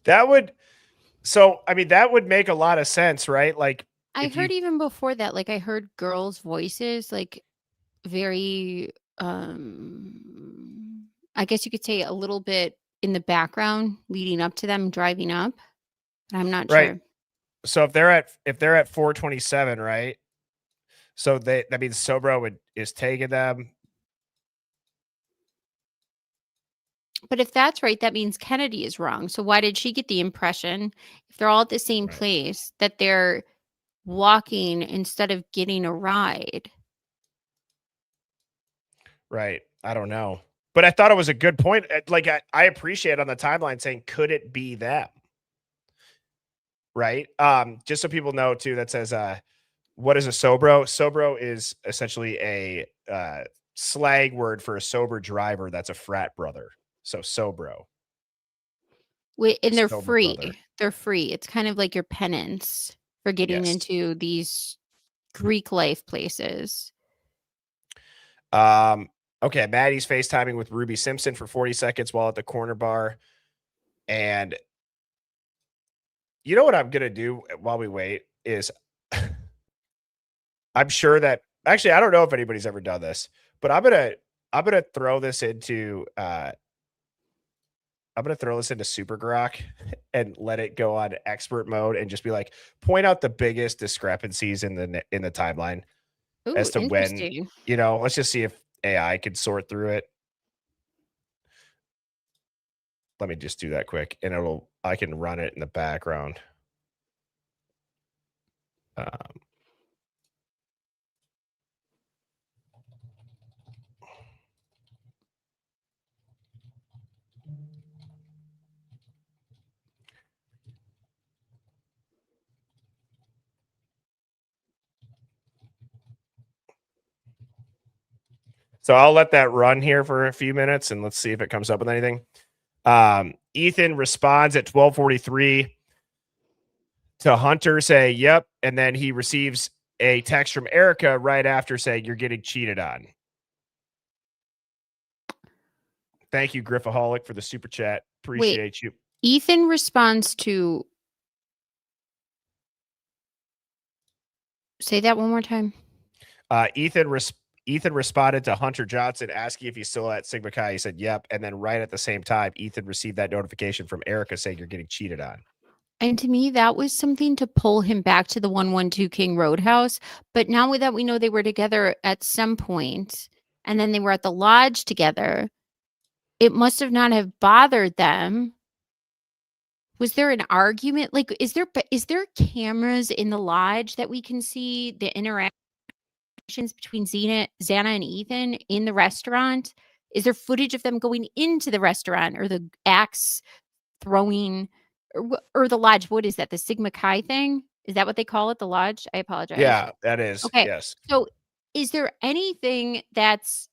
That would make a lot of sense, right? Like, I heard even before that, like I heard girls' voices, like very, I guess you could say a little bit in the background leading up to them driving up. I'm not right. sure. So if they're at 4:27, right? So that means Sobro is taking them. But if that's right, that means Kennedy is wrong. So why did she get the impression, if they're all at the same place, that they're walking instead of getting a ride? Right. I don't know. But I thought it was a good point. Like I appreciate on the timeline saying, could it be them? Right. Just so people know too, that says what is a Sobro? Sobro is essentially a slang word for a sober driver that's a frat brother. So Sobro. And they're Sober free. brother. They're free. It's kind of like your penance for getting Yes. into these Greek life places. Okay, Maddie's FaceTiming with Ruby Simpson for 40 seconds while at the corner bar. And you know what I'm going to do while we wait is I'm sure that actually, I don't know if anybody's ever done this, but I'm going to throw this into Super Grok and let it go on expert mode and just be like, point out the biggest discrepancies in the timeline. Ooh, As to when, interesting. let's just see if AI could sort through it. Let me just do that quick, and I can run it in the background. So I'll let that run here for a few minutes and let's see if it comes up with anything. Ethan responds at 12:43 to Hunter, say, yep. And then he receives a text from Erica right after saying, you're getting cheated on. Thank you, Griffaholic, for the super chat. Appreciate you. Ethan responds to. Say that one more time. Ethan responded to Hunter Johnson asking if he's still at Sigma Chi. He said, yep. And then right at the same time, Ethan received that notification from Erica saying you're getting cheated on. And to me, that was something to pull him back to the 112 King Roadhouse. But now that we know they were together at some point, and then they were at the lodge together, it must have not have bothered them. Was there an argument? Like, is there cameras in the lodge that we can see the interactions between Xana and Ethan in the restaurant? Is there footage of them going into the restaurant or the axe throwing or the lodge? What is that? The Sigma Chi thing? Is that what they call it? The lodge? I apologize. Yeah, that is. Okay. Yes. So is there anything that's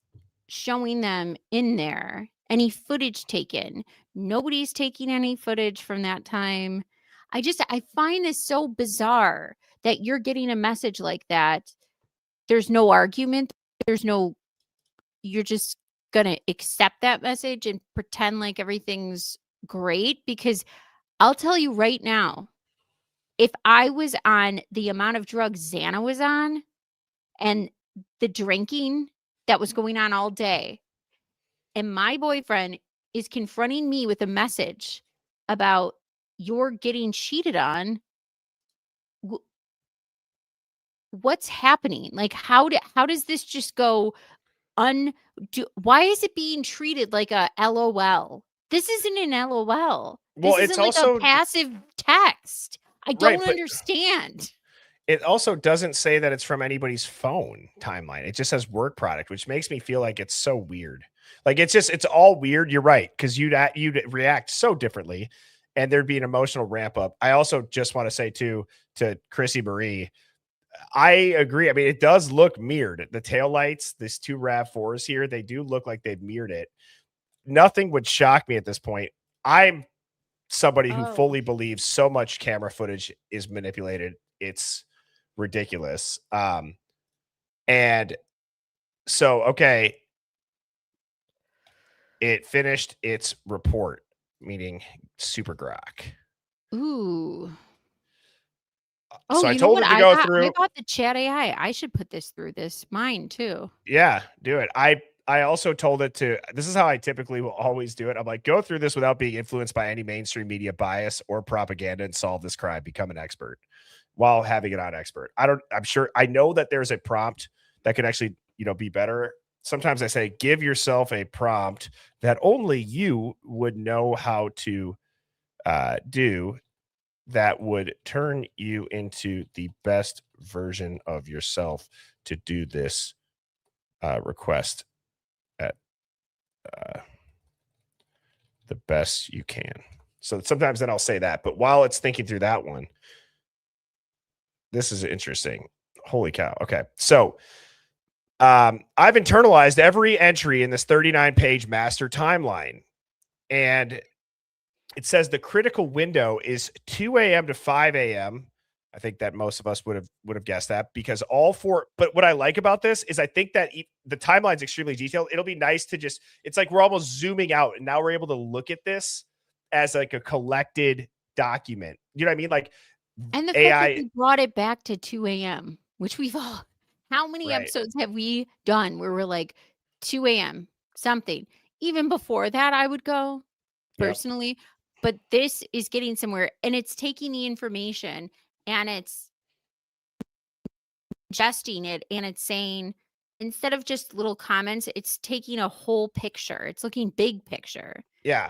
showing them in there? Any footage taken? Nobody's taking any footage from that time. I find this so bizarre that you're getting a message like that. There's no argument. You're just going to accept that message and pretend like everything's great, because I'll tell you right now, if I was on the amount of drugs Xana was on and the drinking that was going on all day, and my boyfriend is confronting me with a message about you're getting cheated on, what's happening? Like, how does this just go why is it being treated like a LOL? This isn't an LOL. This isn't like a passive text. I don't understand. It also doesn't say that it's from anybody's phone timeline. It just says work product, which makes me feel like it's so weird. Like it's all weird. You're right, because you'd react so differently, and there'd be an emotional ramp up. I also just want to say too to Chrissy Marie, I agree. I mean, it does look mirrored. The taillights, these two RAV4s here, they do look like they've mirrored it. Nothing would shock me at this point. I'm somebody who fully believes so much camera footage is manipulated. It's ridiculous. And so, okay, it finished its report, meaning Super Grok. Ooh. So I told it to go through. I got the chat AI. I should put this through mine too. Yeah, do it. I also told it to, this is how I typically will always do it. I'm like, go through this without being influenced by any mainstream media bias or propaganda and solve this crime, become an expert while having it on expert. I know that there's a prompt that could actually, be better. Sometimes I say, give yourself a prompt that only you would know how to do that would turn you into the best version of yourself to do this request at the best you can. So sometimes then I'll say that, but while it's thinking through that one, this is interesting. Holy cow. Okay. So I've internalized every entry in this 39-page master timeline, and it says the critical window is 2 a.m. to 5 a.m. I think that most of us would have guessed that, because all four. But what I like about this is I think that the timeline's extremely detailed. It'll be nice to just, it's like we're almost zooming out, and now we're able to look at this as like a collected document. You know what I mean? Like, and the fact that we brought it back to 2 a.m., which we've all, how many episodes have we done where we're like 2 a.m. something? Even before that, I would go personally. Yep. But this is getting somewhere, and it's taking the information and it's ingesting it, and it's saying, instead of just little comments, it's taking a whole picture. It's looking big picture. Yeah.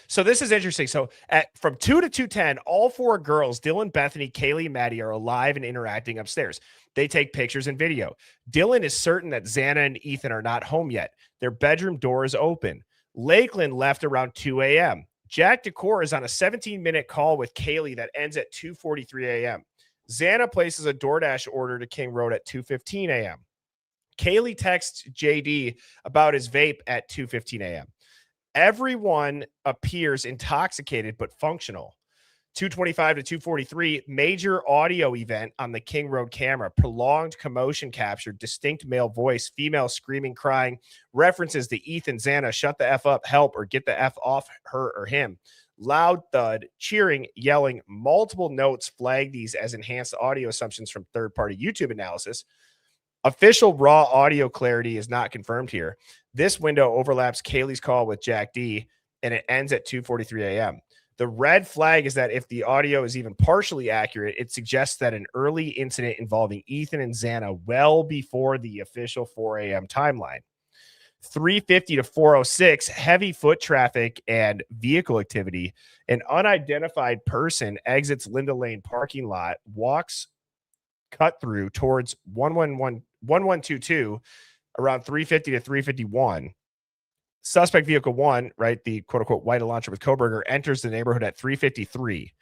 So this is interesting. So from 2 to 2:10, all four girls, Dylan, Bethany, Kaylee, and Maddie, are alive and interacting upstairs. They take pictures and video. Dylan is certain that Xana and Ethan are not home yet. Their bedroom door is open. Lakeland left around 2 a.m. Jack Decor is on a 17-minute call with Kaylee that ends at 2:43 a.m. Xana places a DoorDash order to King Road at 2:15 a.m. Kaylee texts JD about his vape at 2:15 a.m. Everyone appears intoxicated but functional. 2:25 to 2:43, major audio event on the King Road camera. Prolonged commotion captured, distinct male voice, female screaming, crying, references to Ethan, Xana, shut the F up, help, or get the F off her or him. Loud thud, cheering, yelling, multiple notes flag these as enhanced audio assumptions from third-party YouTube analysis. Official raw audio clarity is not confirmed here. This window overlaps Kaylee's call with Jack D, and it ends at 2:43 a.m. The red flag is that if the audio is even partially accurate, it suggests that an early incident involving Ethan and Xana well before the official 4 a.m. timeline. 3:50 to 4:06, heavy foot traffic and vehicle activity. An unidentified person exits Linda Lane parking lot, walks cut through towards 1122 around 3:50 to 3:51. Suspect vehicle 1, right, the quote unquote white Elantra with Koberger, enters the neighborhood at 3:53,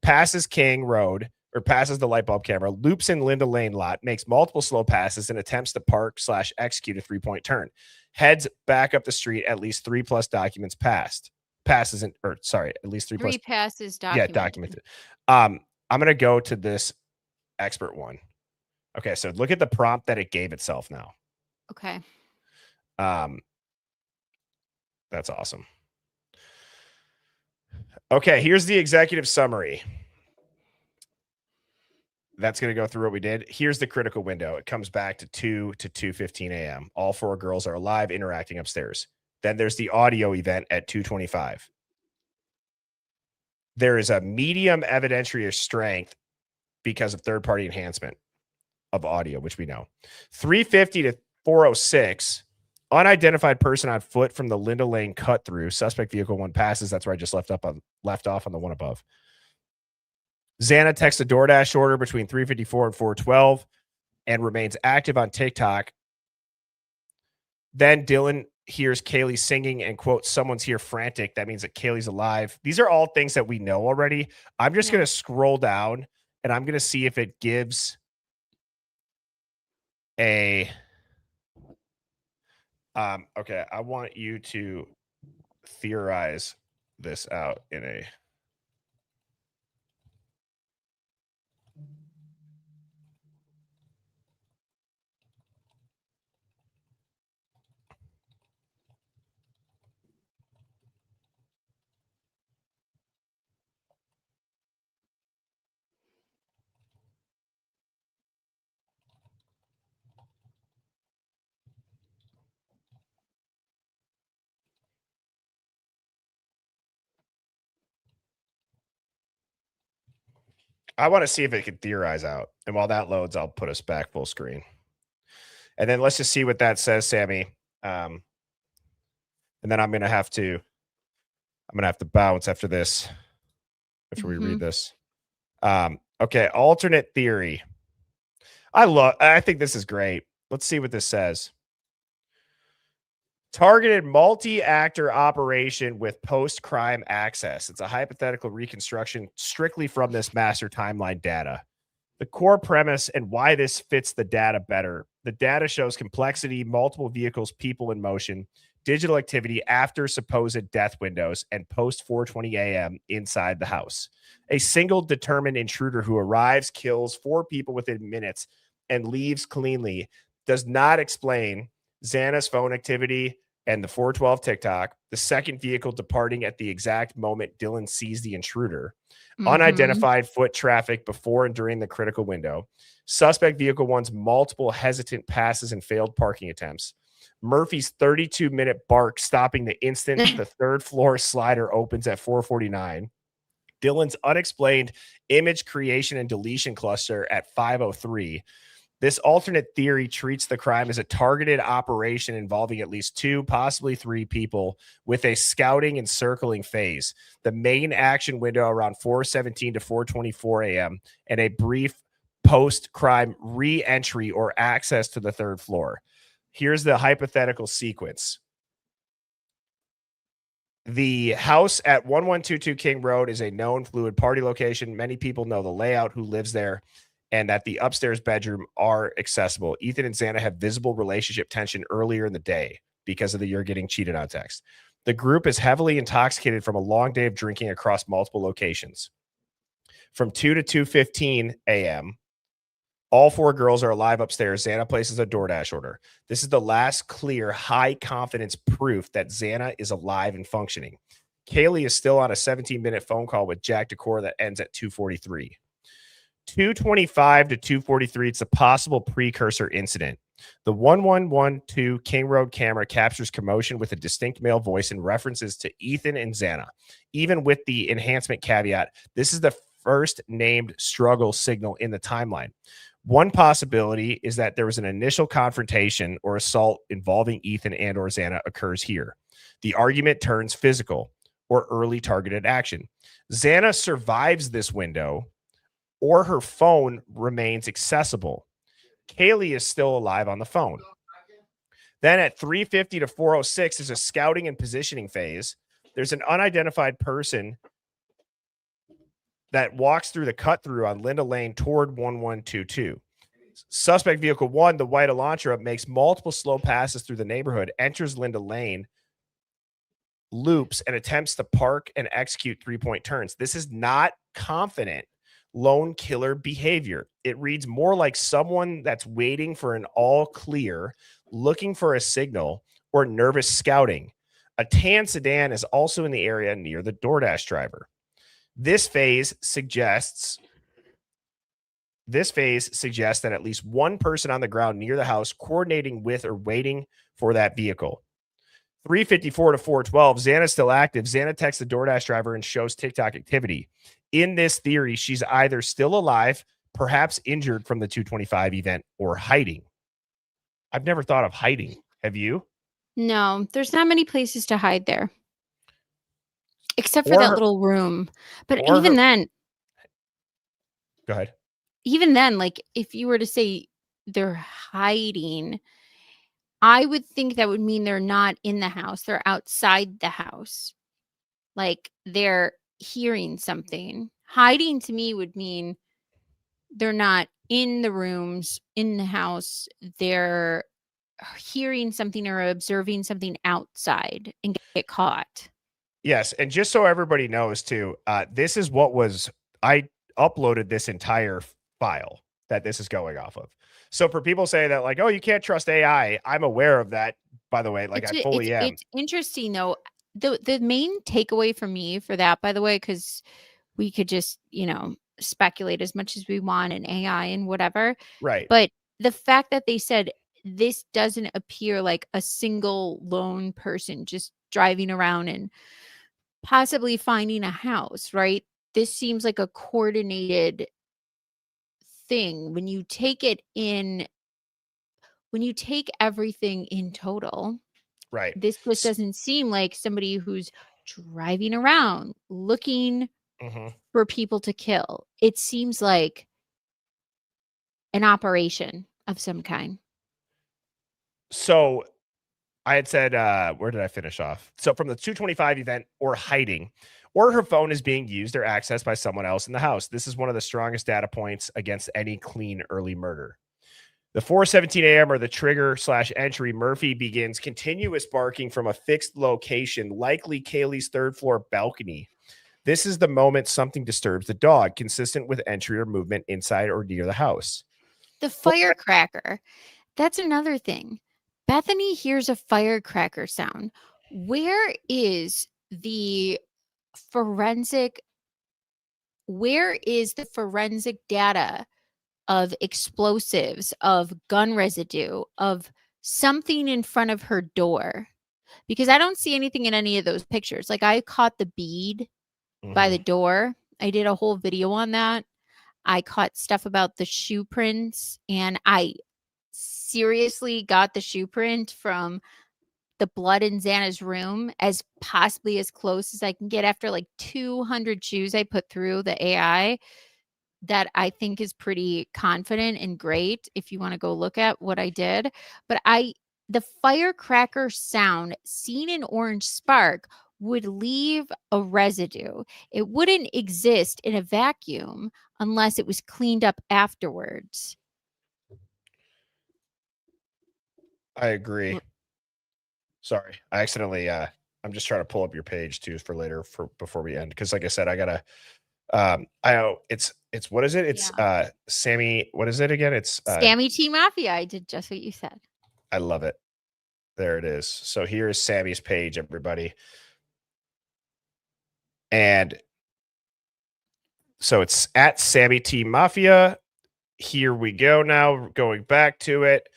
passes King Road or passes the light bulb camera, loops in Linda Lane lot, makes multiple slow passes and attempts to park/execute a 3-point turn. Heads back up the street, at least 3+ documents passed. Passes in, or sorry, at least 3+ passes documented. documented. Yeah, documented. I'm gonna go to this expert one. Okay, so look at the prompt that it gave itself now. Okay. That's awesome. Okay, here's the executive summary. That's going to go through what we did. Here's the critical window. It comes back to 2 to 2:15 a.m. All 4 girls are alive, interacting upstairs. Then there's the audio event at 2:25. There is a medium evidentiary strength because of third-party enhancement of audio, which we know. 3:50 to 4:06. Unidentified person on foot from the Linda Lane cut through. Suspect vehicle 1 passes. That's where I just left off on the one above. Xana texts a DoorDash order between 3:54 and 4:12 and remains active on TikTok. Then Dylan hears Kaylee singing and quote, someone's here frantic. That means that Kaylee's alive. These are all things that we know already. I'm just going to scroll down and I'm going to see if it gives a... okay, I want you to theorize this out in a... I want to see if it can theorize out. And while that loads, I'll put us back full screen. And then let's just see what that says, Sammy. And then I'm going to have to bounce after this, after we read this. Okay. Alternate theory. I think this is great. Let's see what this says. Targeted multi-actor operation with post-crime access. It's a hypothetical reconstruction strictly from this master timeline data. The core premise and why this fits the data better. The data shows complexity, multiple vehicles, people in motion, digital activity after supposed death windows, and post 4:20 a.m. inside the house. A single determined intruder who arrives, kills 4 people within minutes, and leaves cleanly does not explain Xana's phone activity and the 412 TikTok, the second vehicle departing at the exact moment Dylan sees the intruder, unidentified foot traffic before and during the critical window, suspect vehicle 1's multiple hesitant passes and failed parking attempts, Murphy's 32-minute bark stopping the instant the third floor slider opens at 4:49, Dylan's unexplained image creation and deletion cluster at 5:03. This alternate theory treats the crime as a targeted operation involving at least 2, possibly 3 people with a scouting and circling phase. The main action window around 4:17 to 4:24 a.m. and a brief post-crime re-entry or access to the third floor. Here's the hypothetical sequence. The house at 1122 King Road is a known fluid party location. Many people know the layout, who lives there. and that the upstairs bedroom are accessible. Ethan and Xana have visible relationship tension earlier in the day because of the "you're getting cheated on" text. The group is heavily intoxicated from a long day of drinking across multiple locations. From 2 to 2:15 a.m., all four girls are alive upstairs. Xana places a DoorDash order. This is the last clear, high confidence proof that Xana is alive and functioning. Kaylee is still on a 17-minute phone call with Jack Decor that ends at 2:43. 2:25 to 2:43, it's a possible precursor incident. The 1112 King Road camera captures commotion with a distinct male voice and references to Ethan and Xana. Even with the enhancement caveat, this is the first named struggle signal in the timeline. One possibility is that there was an initial confrontation or assault involving Ethan and or Xana occurs here. The argument turns physical or early targeted action. Xana survives this window or her phone remains accessible. Kaylee is still alive on the phone. Then at 3:50 to 4:06 is a scouting and positioning phase. There's an unidentified person that walks through the cut through on Linda Lane toward 1122. Suspect vehicle 1, the white Elantra, makes multiple slow passes through the neighborhood, enters Linda Lane, loops, and attempts to park and execute 3-point turns. This is not confident lone killer behavior. It reads more like someone that's waiting for an all clear, looking for a signal, or nervous scouting. A tan sedan is also in the area near the DoorDash driver. This phase suggests that at least one person on the ground near the house coordinating with or waiting for that vehicle. 3:54 to 4:12, Xana's still active. Xana texts the DoorDash driver and shows TikTok activity. In this theory, she's either still alive, perhaps injured from the 225 event, or hiding. I've never thought of hiding. Have you? No, there's not many places to hide there. Except for Or that her- little room. But or even her- then, Go ahead. like if you were to say they're hiding, I would think that would mean they're not in the house. They're outside the house. Like they're hearing something. Hiding to me would mean they're not in the rooms, in the house. They're hearing something or observing something outside and get caught. Yes, and just so everybody knows too, this is I uploaded this entire file that this is going off of. So for people say that like, oh, you can't trust AI, I'm aware of that. By the way, like I fully am. It's interesting though. The main takeaway for me for that, by the way, because we could just, speculate as much as we want in AI and whatever. Right. But the fact that they said this doesn't appear like a single lone person just driving around and possibly finding a house, right? This seems like a coordinated thing when you take everything in total. Right. This just doesn't seem like somebody who's driving around looking Mhm. for people to kill. It seems like an operation of some kind. So I had said, where did I finish off? So from the 225 event or hiding, or her phone is being used or accessed by someone else in the house. This is one of the strongest data points against any clean early murder. The 4:17 a.m. or the trigger/entry, Murphy begins continuous barking from a fixed location, likely Kaylee's third floor balcony. This is the moment something disturbs the dog, consistent with entry or movement inside or near the house. The firecracker. That's another thing. Bethany hears a firecracker sound. Where is the forensic data of explosives, of gun residue, of something in front of her door? Because I don't see anything in any of those pictures. Like I caught the bead by the door. I did a whole video on that. I caught stuff about the shoe prints, and I seriously got the shoe print from the blood in Xana's room as possibly as close as I can get after like 200 shoes I put through the AI. That I think is pretty confident and great if you want to go look at what I did. But the firecracker sound seen in orange spark would leave a residue. It wouldn't exist in a vacuum unless it was cleaned up afterwards. I agree. Sorry, I accidentally. I'm just trying to pull up your page too for later for before we end because, like I said, I gotta. I know it's what is it? It's Sammy. What is it again? It's Scammy Tea Mafia. I did just what you said. I love it. There it is. So here is Sammy's page, everybody. And so it's at Sammy T Mafia. Here we go now, going back to it.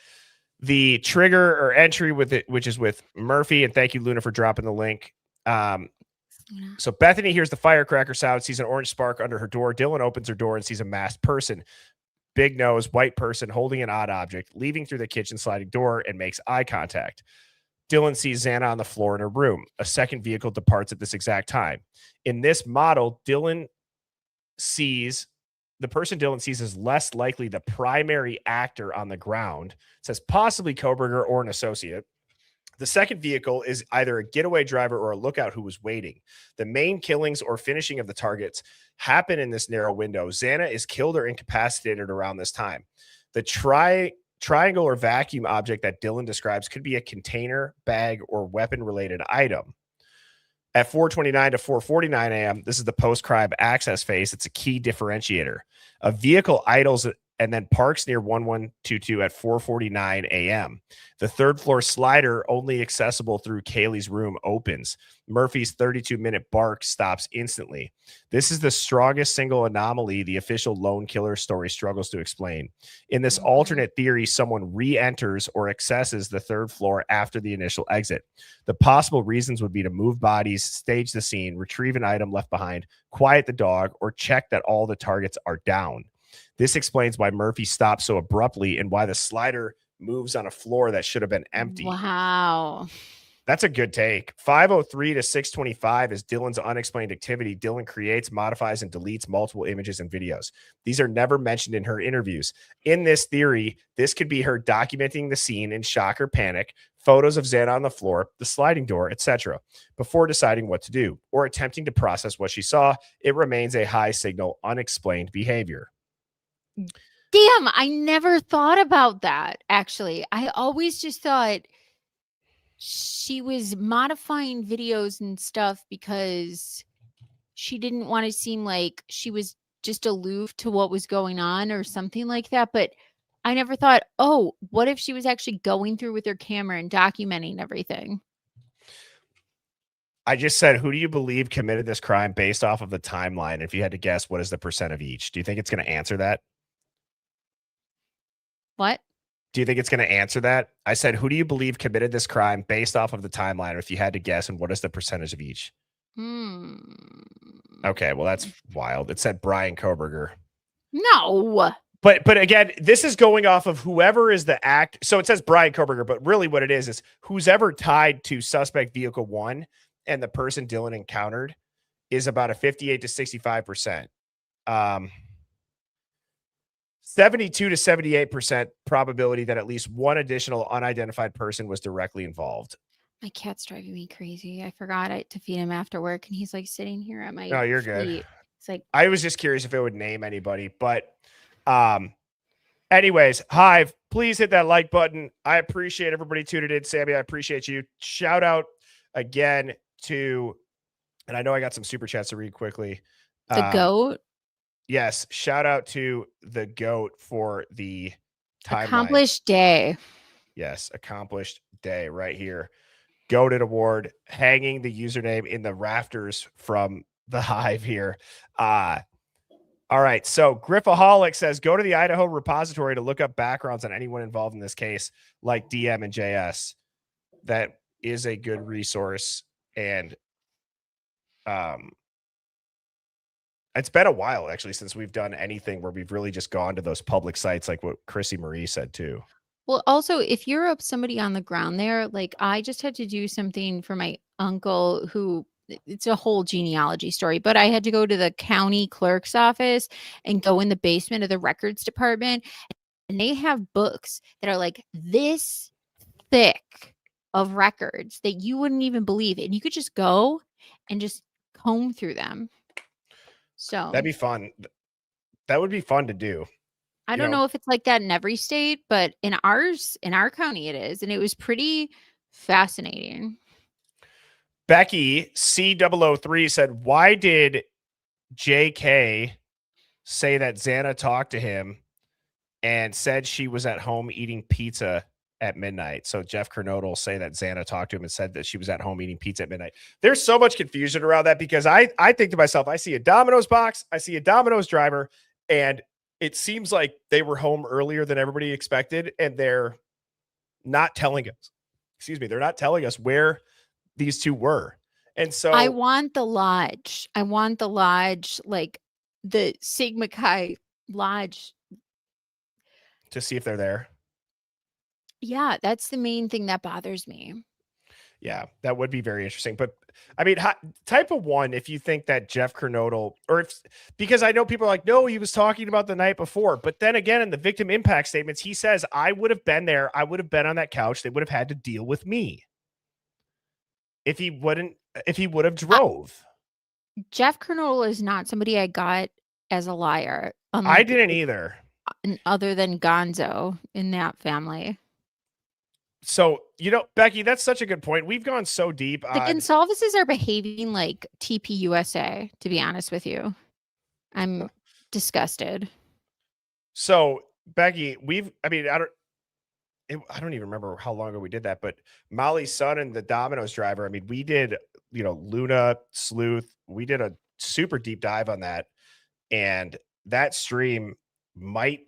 The trigger or entry with it, which is with Murphy, and thank you, Luna, for dropping the link. So Bethany hears the firecracker sound, sees an orange spark under her door. Dylan opens her door and sees a masked person, big nose, white person holding an odd object, leaving through the kitchen sliding door and makes eye contact. Dylan sees Xana on the floor in her room. A second vehicle departs at this exact time. In this model, the person Dylan sees is less likely the primary actor on the ground. It says possibly Koberger or an associate. The second vehicle is either a getaway driver or a lookout who was waiting. The main killings or finishing of the targets happen in this narrow window. Xana is killed or incapacitated around this time. The triangle or vacuum object that Dylan describes could be a container, bag, or weapon-related item. At 4:29 to 4:49 a.m., this is the post-crime access phase. It's a key differentiator. A vehicle idles and then parks near 1122 at 4:49 a.m. The third floor slider, only accessible through Kaylee's room, opens. Murphy's 32-minute bark stops instantly. This is the strongest single anomaly the official lone killer story struggles to explain. In this alternate theory, someone re-enters or accesses the third floor after the initial exit. The possible reasons would be to move bodies, stage the scene, retrieve an item left behind, quiet the dog, or check that all the targets are down. This explains why Murphy stops so abruptly and why the slider moves on a floor that should have been empty. Wow. That's a good take. 5:03 to 6:25 is Dylan's unexplained activity. Dylan creates, modifies, and deletes multiple images and videos. These are never mentioned in her interviews. In this theory, this could be her documenting the scene in shock or panic, photos of Xana on the floor, the sliding door, etc., before deciding what to do or attempting to process what she saw. It remains a high signal, unexplained behavior. Damn, I never thought about that, actually. I always just thought she was modifying videos and stuff because she didn't want to seem like she was just aloof to what was going on or something like that. But I never thought, oh, what if she was actually going through with her camera and documenting everything? I just said, who do you believe committed this crime based off of the timeline? If you had to guess, what is the percent of each? Do you think it's going to answer that? What? Do you think it's going to answer that? I said, who do you believe committed this crime based off of the timeline? Or if you had to guess, and what is the percentage of each? Okay, well, that's wild. It said Brian Koberger. No. But again, this is going off of whoever is the act. So it says Brian Koberger, but really what it is who's ever tied to suspect vehicle 1 and the person Dylan encountered is about a 58 to 65%. 72 to 78% probability that at least one additional unidentified person was directly involved. My cat's driving me crazy. I forgot to feed him after work, and he's like sitting here at my No, you're feet. good. It's like, I was just curious if it would name anybody, but anyways, Hive, please hit that like button. I appreciate everybody tuning in. Sammy, I appreciate you. Shout out again to, and I know I got some super chats to read quickly. the goat. Yes, shout out to the GOAT for the timeline. Accomplished day. Yes, accomplished day right here. GOATed award, hanging the username in the rafters from the Hive here. All right, so Griffaholic says, go to the Idaho repository to look up backgrounds on anyone involved in this case, like DM and JS. That is a good resource, and it's been a while, actually, since we've done anything where we've really just gone to those public sites like what Chrissy Marie said, too. Well, also, if you're up somebody on the ground there, like I just had to do something for my uncle who it's a whole genealogy story, but I had to go to the county clerk's office and go in the basement of the records department. And they have books that are like this thick of records that you wouldn't even believe. And you could just go and just comb through them. So that'd be fun. That would be fun to do. I don't know if it's like that in every state, but in our county it is, and it was pretty fascinating. Becky C003 said, "Why did JK say that Xana talked to him and said she was at home eating pizza at midnight?" So Jeff Kernodle say that Xana talked to him and said that she was at home eating pizza at midnight. There's so much confusion around that because I think to myself, I see a Domino's box, I see a Domino's driver, and it seems like they were home earlier than everybody expected, and they're not telling us. Excuse me, they're not telling us where these two were. And so I want the lodge. I want the lodge, like the Sigma Chi lodge. to see if they're there. Yeah, that's the main thing that bothers me. Yeah, that would be very interesting. But I mean, type of one, if you think that Jeff Kernodle, or if, because I know people are like, no, he was talking about the night before. But then again, in the victim impact statements, he says, I would have been there. I would have been on that couch. They would have had to deal with me if he would have drove. Jeff Kernodle is not somebody I got as a liar. I didn't either. Other than Gonzo in that family. So, Becky, that's such a good point. We've gone so deep. The Gonsalveses are behaving like TPUSA, to be honest with you. I'm disgusted. So, Becky, I don't even remember how long ago we did that, but Molly's son and the Domino's driver, I mean, we did, Luna, Sleuth, we did a super deep dive on that. And that stream might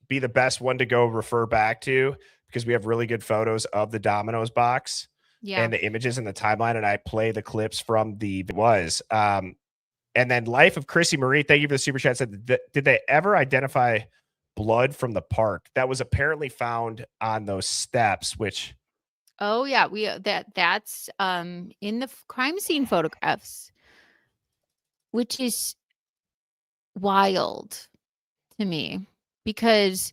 be the best one to go refer back to, because we have really good photos of the Domino's box and the images in the timeline. And I play the clips from and then Life of Chrissy Marie, thank you for the super chat, said, did they ever identify blood from the park that was apparently found on those steps, which. Oh yeah. That's in the crime scene photographs, which is wild to me, because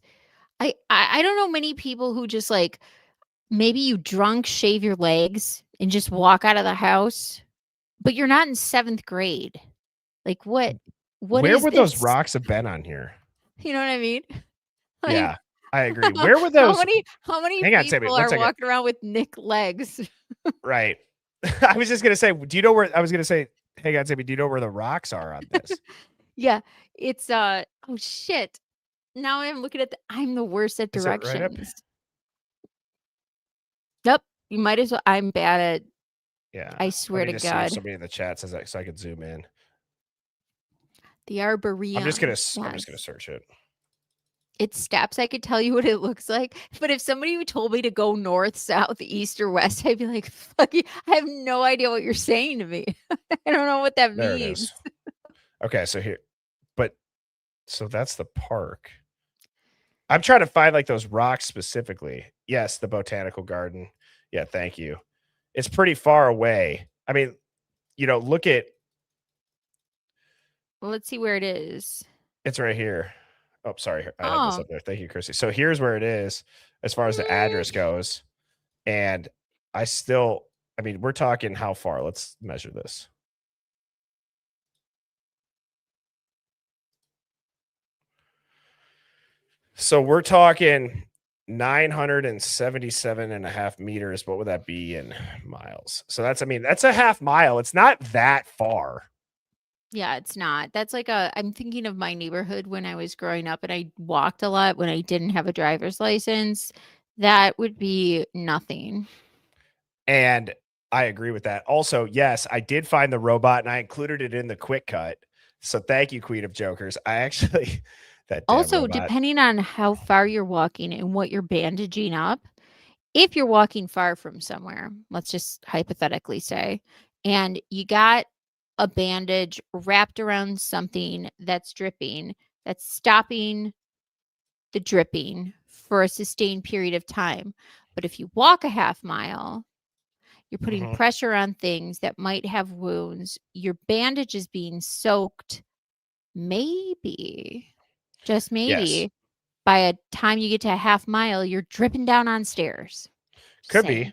I don't know many people who just like, maybe you drunk, shave your legs and just walk out of the house, but you're not in 7th grade. Like where would those rocks have been on here? You know what I mean? Like, yeah, I agree. Where were those? How many Hang on, people Sammy, are walking around with nick legs? Right. I was just going to say, hang on, Sammy, do you know where the rocks are on this? Yeah, it's oh shit. Now I'm looking at I'm the worst at directions. Right, yep. You might as well. I'm bad at. Yeah. I swear to God. Somebody in the chat says that so I can zoom in. The Arboretum. I'm just gonna search it. It's steps. I could tell you what it looks like, but if somebody told me to go north, south, east, or west, I'd be like, "Fuck you! I have no idea what you're saying to me. I don't know what that there means." It is. Okay, so that's the park. I'm trying to find like those rocks specifically. Yes, the botanical garden. Yeah, thank you. It's pretty far away. I mean, look at. Well, let's see where it is. It's right here. Oh, sorry. I have this up there. Thank you, Chrissy. So here's where it is as far as the address goes. And we're talking how far? Let's measure this. So we're talking 977.5 meters. What would that be in miles? So that's a half mile. It's not that far. Yeah, it's not. That's like I'm thinking of my neighborhood when I was growing up and I walked a lot when I didn't have a driver's license. That would be nothing. And I agree with that. Also, yes, I did find the robot and I included it in the quick cut. So thank you, Queen of Jokers. I actually also, depending on how far you're walking and what you're bandaging up, if you're walking far from somewhere, let's just hypothetically say, and you got a bandage wrapped around something that's dripping, that's stopping the dripping for a sustained period of time. But if you walk a half mile, you're putting pressure on things that might have wounds. Your bandage is being soaked, maybe, just maybe, by a time you get to a half mile, you're dripping down on stairs. Could be.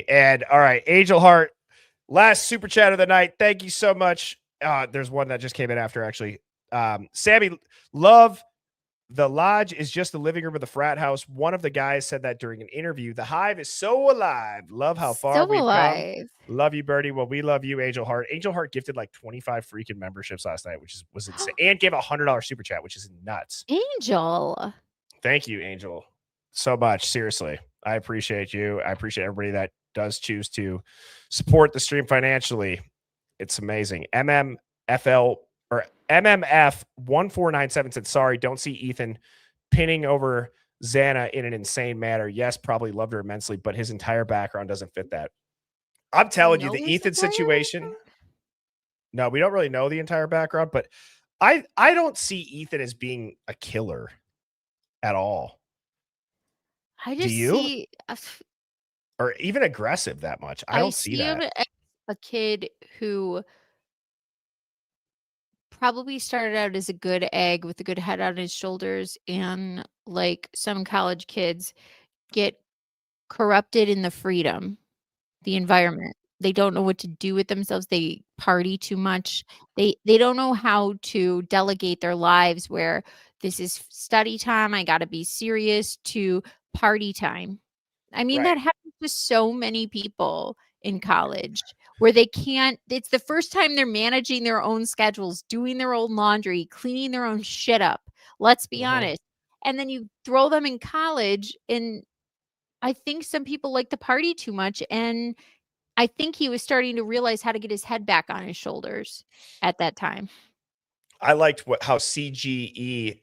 And all right, Angel Heart, last super chat of the night. Thank you so much. There's one that just came in after, actually. Sammy, love the lodge is just the living room of the frat house. One of the guys said that during an interview. The Hive is so alive. Love how far So we've come. alive. Love you, Birdie. Well, we love you, Angel Heart. Angel Heart gifted like 25 freaking memberships last night, which was insane, and gave $100 super chat, which is nuts. Angel. Thank you, Angel, so much. Seriously, I appreciate you. I appreciate everybody that does choose to support the stream financially. It's amazing. MMFL or MMF 1497 said, sorry, don't see Ethan pinning over Xana in an insane manner. Yes, probably loved her immensely, but his entire background doesn't fit that. I'm telling you, the Ethan situation. No, we don't really know the entire background, but I don't see Ethan as being a killer at all. I just Do you? see Or even aggressive that much. I don't see that. him as a kid who probably started out as a good egg with a good head on his shoulders, and like some college kids get corrupted in the freedom, the environment. They don't know what to do with themselves. They party too much. They don't know how to delegate their lives where this is study time, I got to be serious, to party time. I mean, that happens to so many people in college where they can't, it's the first time they're managing their own schedules, doing their own laundry, cleaning their own shit up. Let's be honest. And then you throw them in college, and I think some people like to party too much. And I think he was starting to realize how to get his head back on his shoulders at that time. I liked how CGE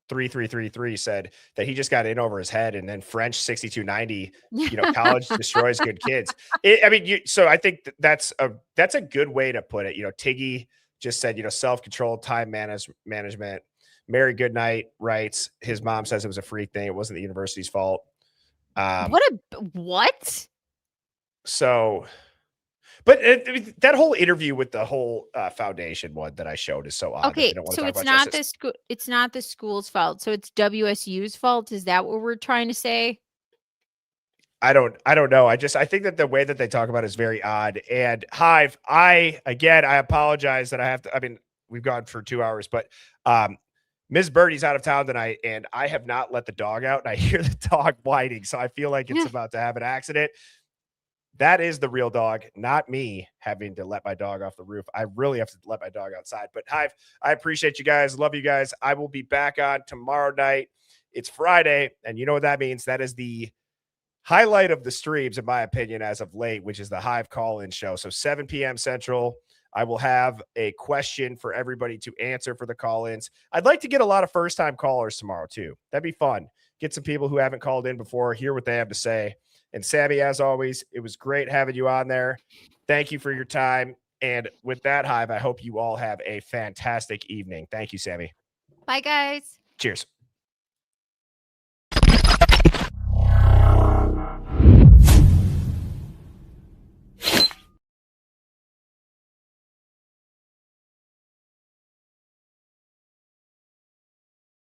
3333 said that he just got in over his head, and then French 6290, college destroys good kids. So I think that's a good way to put it. Tiggy just said, self-control, time management. Mary Goodnight writes, his mom says it was a freak thing. It wasn't the university's fault. What? So, but that whole interview with the whole foundation one that I showed is so odd. Okay, so it's not the school. It's not the school's fault. So it's WSU's fault. Is that what we're trying to say? I don't know. I think that the way that they talk about it is very odd. And Hive, I apologize that I have to. We've gone for 2 hours, but Ms. Birdie's out of town tonight, and I have not let the dog out, and I hear the dog whining, so I feel like it's about to have an accident. That is the real dog, not me having to let my dog off the roof. I really have to let my dog outside. But Hive, I appreciate you guys. Love you guys. I will be back on tomorrow night. It's Friday, and you know what that means? That is the highlight of the streams, in my opinion, as of late, which is the Hive call-in show. So 7 p.m. Central. I will have a question for everybody to answer for the call-ins. I'd like to get a lot of first-time callers tomorrow, too. That'd be fun. Get some people who haven't called in before, hear what they have to say. And Sammy, as always, it was great having you on there. Thank you for your time. And with that, Hive, I hope you all have a fantastic evening. Thank you, Sammy. Bye, guys. Cheers.